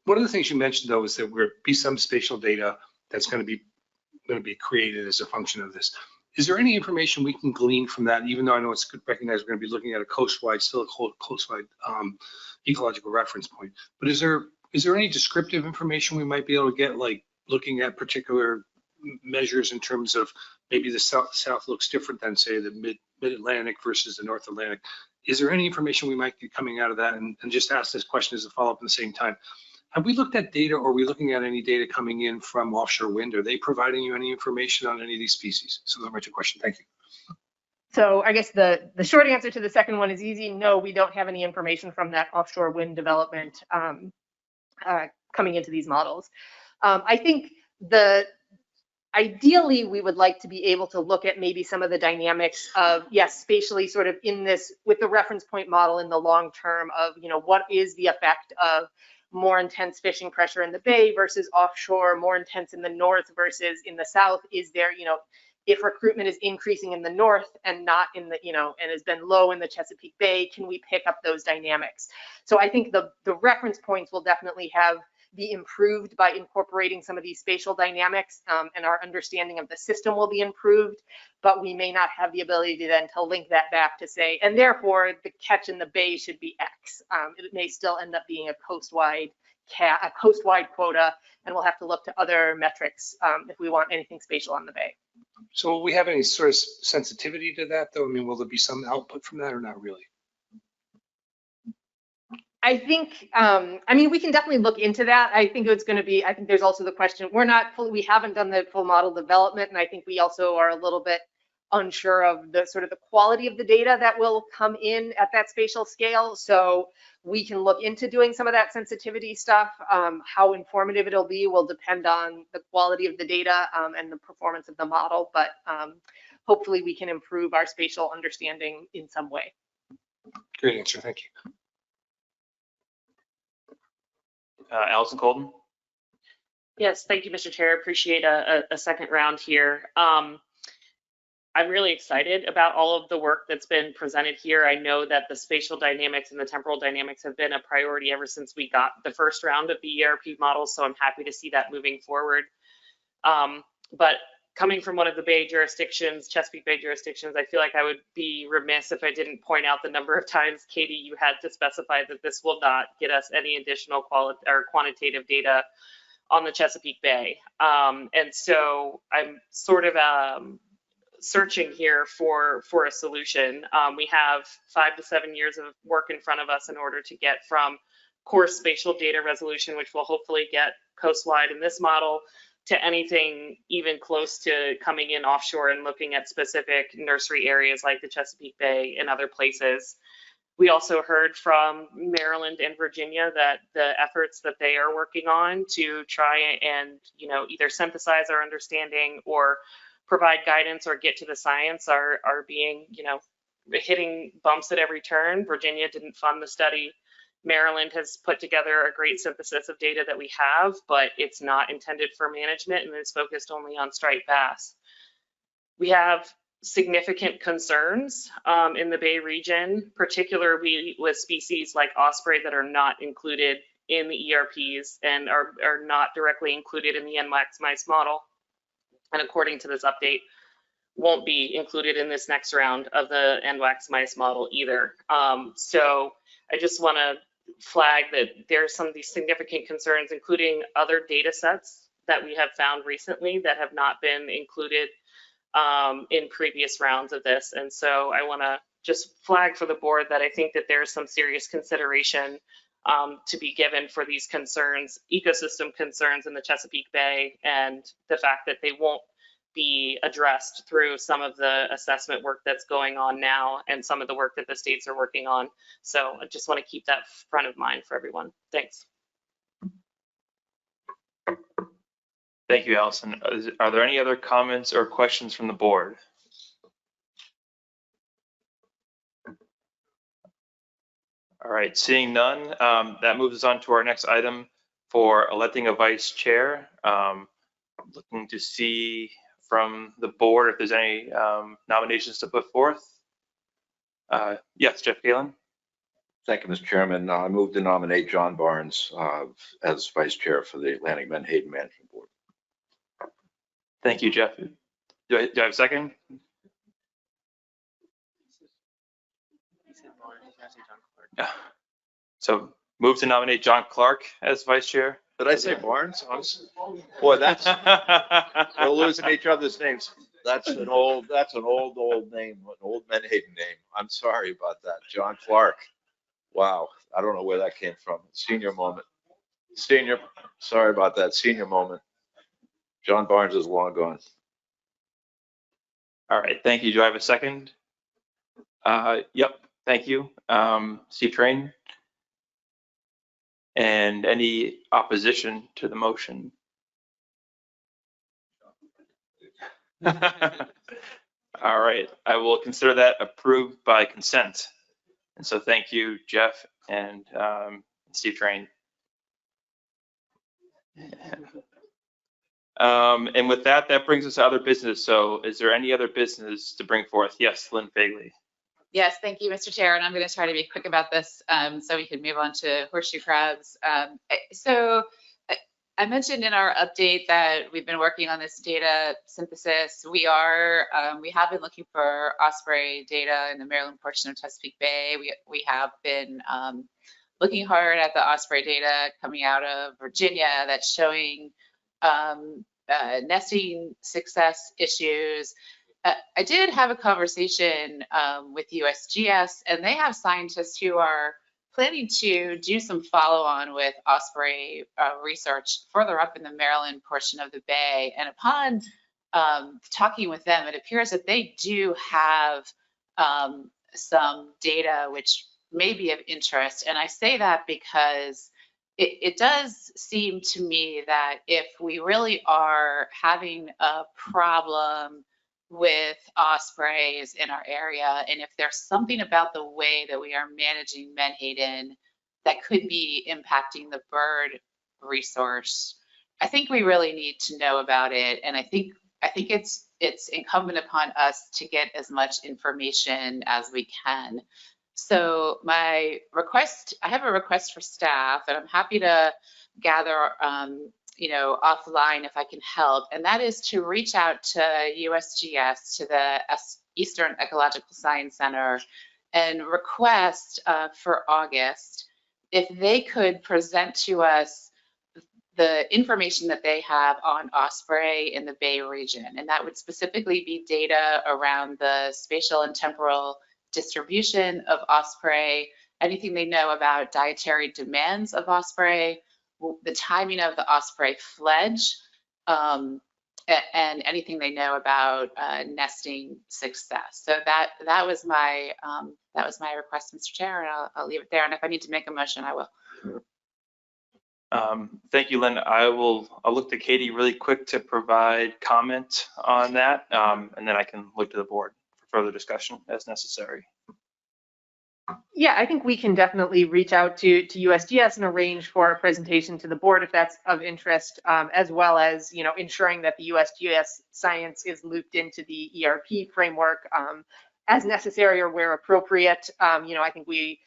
One of the things you mentioned, though, is that there be some spatial data that's going to be created as a function of this. Is there any information we can glean from that, even though I know it's recognized we're going to be looking at a coastwide, still a coastwide ecological reference point, but is there any descriptive information we might be able to get, like looking at particular measures in terms of maybe the south looks different than, say, the mid-Atlantic versus the North Atlantic? Is there any information we might get coming out of that? And just ask this question as a follow-up at the same time. Have we looked at data, or are we looking at any data coming in from offshore wind? Are they providing you any information on any of these species? So those are my two questions. Thank you. So I guess the short answer to the second one is easy. No, we don't have any information from that offshore wind development coming into these models. I think ideally we would like to be able to look at maybe some of the dynamics of, yes, spatially sort of in this with the reference point model in the long term of, you know, what is the effect of more intense fishing pressure in the bay versus offshore, more intense in the north versus in the south? Is there, you know, if recruitment is increasing in the north and not in the, you know, and has been low in the Chesapeake Bay, can we pick up those dynamics? So I think the reference points will definitely be improved by incorporating some of these spatial dynamics, and our understanding of the system will be improved, but we may not have the ability to then to link that back to say, and therefore the catch in the bay should be X. It may still end up being a coastwide quota, and we'll have to look to other metrics if we want anything spatial on the bay. So will we have any sort of sensitivity to that, though? I mean, will there be some output from that or not really? I think, I mean, we can definitely look into that. I think it's going to be, I think there's also the question, we haven't done the full model development, and I think we also are a little bit unsure of the sort of the quality of the data that will come in at that spatial scale. So we can look into doing some of that sensitivity stuff. How informative it'll be will depend on the quality of the data and the performance of the model, but hopefully we can improve our spatial understanding in some way. Great answer, thank you. Allison Colden. Yes, thank you, Mr. Chair. Appreciate a second round here. I'm really excited about all of the work that's been presented here. I know that the spatial dynamics and the temporal dynamics have been a priority ever since we got the first round of the ERP models, so I'm happy to see that moving forward. But coming from one of the Bay jurisdictions, Chesapeake Bay jurisdictions, I feel like I would be remiss if I didn't point out the number of times, Katie, you had to specify that this will not get us any additional quantitative data on the Chesapeake Bay. And so I'm sort of searching here for a solution. We have 5 to 7 years of work in front of us in order to get from core spatial data resolution, which will hopefully get coastwide in this model, to anything even close to coming in offshore and looking at specific nursery areas like the Chesapeake Bay and other places. We also heard from Maryland and Virginia that the efforts that they are working on to try and, either synthesize our understanding or provide guidance or get to the science are being, hitting bumps at every turn. Virginia didn't fund the study. Maryland has put together a great synthesis of data that we have, but it's not intended for management and is focused only on striped bass. We have significant concerns in the Bay region, particularly with species like osprey that are not included in the ERPs and are not directly included in the NWACS mice model. And according to this update, won't be included in this next round of the NWACS mice model either. So I just want to flag that there's some of these significant concerns, including other data sets that we have found recently that have not been included in previous rounds of this. And so I want to just flag for the board that I think that there's some serious consideration to be given for these concerns, ecosystem concerns in the Chesapeake Bay, and the fact that they won't be addressed through some of the assessment work that's going on now and some of the work that the states are working on. So I just want to keep that front of mind for everyone. Thanks. Thank you, Allison. Are there any other comments or questions from the board? All right, seeing none, that moves us on to our next item for electing a vice chair. Looking to see from the board if there's any nominations to put forth. Yes, Jeff Galen. Thank you, Mr. Chairman. I move to nominate John Barnes as vice chair for the Atlantic Menhaden Management Board. Thank you, Jeff. Do I have a second? So move to nominate John Clark as vice chair. Did I say Barnes? Boy, we're losing each other's names. That's an old name, an old Menhaden name. I'm sorry about that. John Clark. Wow. I don't know where that came from. Senior moment. Sorry about that. Senior moment. John Barnes is long gone. All right. Thank you. Do I have a second? Yep. Thank you. Steve Train. And any opposition to the motion? All right, I will consider that approved by consent. And so thank you, Jeff and Steve Train. And with that, that brings us to other business. So is there any other business to bring forth? Yes, Lynn Fagley. Yes, thank you, Mr. Chair, and I'm going to try to be quick about this so we can move on to horseshoe crabs. So I mentioned in our update that we've been working on this data synthesis. We have been looking for osprey data in the Maryland portion of Chesapeake Bay. We have been looking hard at the osprey data coming out of Virginia that's showing nesting success issues. I did have a conversation with USGS, and they have scientists who are planning to do some follow-on with osprey research further up in the Maryland portion of the Bay. And upon talking with them, it appears that they do have some data which may be of interest. And I say that because it does seem to me that if we really are having a problem with ospreys in our area, and if there's something about the way that we are managing Menhaden that could be impacting the bird resource. I think we really need to know about it, and I think it's incumbent upon us to get as much information as we can. So I have a request for staff, and I'm happy to gather, offline if I can help, and that is to reach out to USGS, to the Eastern Ecological Science Center, and request for August if they could present to us the information that they have on osprey in the Bay region. And that would specifically be data around the spatial and temporal distribution of osprey, anything they know about dietary demands of osprey, the timing of the osprey fledge, and anything they know about nesting success. So that was my request, Mr. Chair, and I'll leave it there. And if I need to make a motion, I will. Thank you, Lynn. I'll look to Katie really quick to provide comment on that, and then I can look to the board for further discussion as necessary. Yeah, I think we can definitely reach out to USGS and arrange for a presentation to the board if that's of interest, as well as, ensuring that the USGS science is looped into the ERP framework as necessary or where appropriate. I think we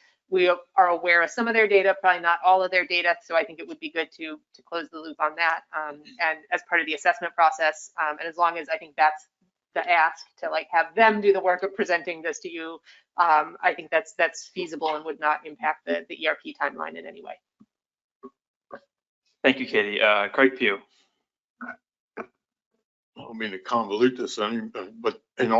are aware of some of their data, probably not all of their data. So I think it would be good to close the loop on that. And as part of the assessment process, and as long as I think that's the ask to have them do the work of presenting this to you, I think that's feasible and would not impact the ERP timeline in any way. Thank you, Katie. Craig Pugh. I don't mean to convolute this, but and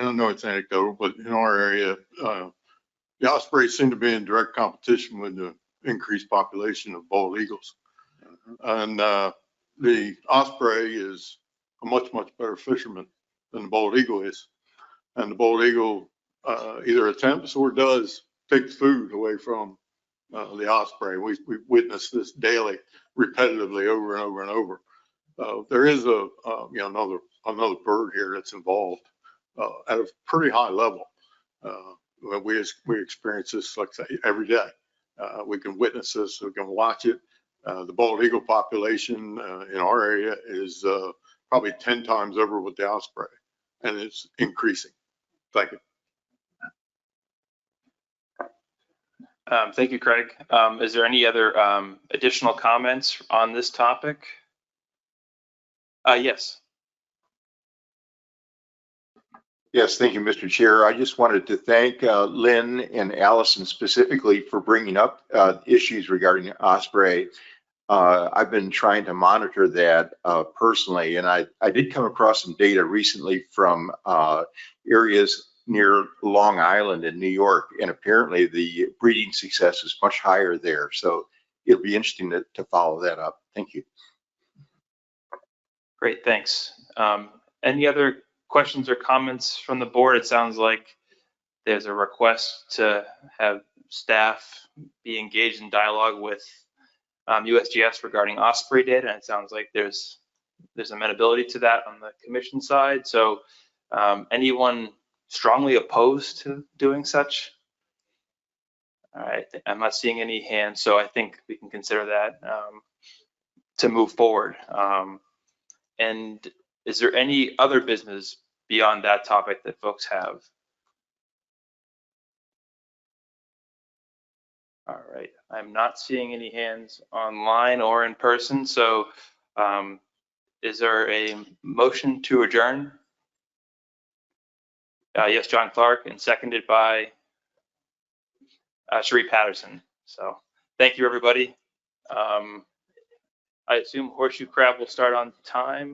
I know it's anecdotal, but in our area, the ospreys seem to be in direct competition with the increased population of bald eagles. And the osprey is a much better fisherman than the bald eagle is. And the bald eagle either attempts or does take food away from the osprey. We witness this daily, repetitively, over and over and over. There is another bird here that's involved at a pretty high level. We experience this, like I say, every day. We can witness this, we can watch it. The bald eagle population in our area is probably 10 times over with the osprey, and it's increasing. Thank you. Thank you, Craig. Is there any other additional comments on this topic? Yes. Yes, thank you, Mr. Chair. I just wanted to thank Lynn and Allison specifically for bringing up issues regarding osprey. I've been trying to monitor that personally, and I did come across some data recently from areas near Long Island in New York, and apparently the breeding success is much higher there. So it'll be interesting to follow that up. Thank you. Great, thanks. Any other questions or comments from the board? It sounds like there's a request to have staff be engaged in dialogue with USGS regarding osprey data, and it sounds like there's amenability to that on the commission side. So anyone strongly opposed to doing such? All right, I'm not seeing any hands, so I think we can consider that to move forward. And is there any other business beyond that topic that folks have? All right, I'm not seeing any hands online or in person. So is there a motion to adjourn? Yes, John Clark, and seconded by Sheree Patterson. So thank you, everybody. I assume Horseshoe Crab will start on time.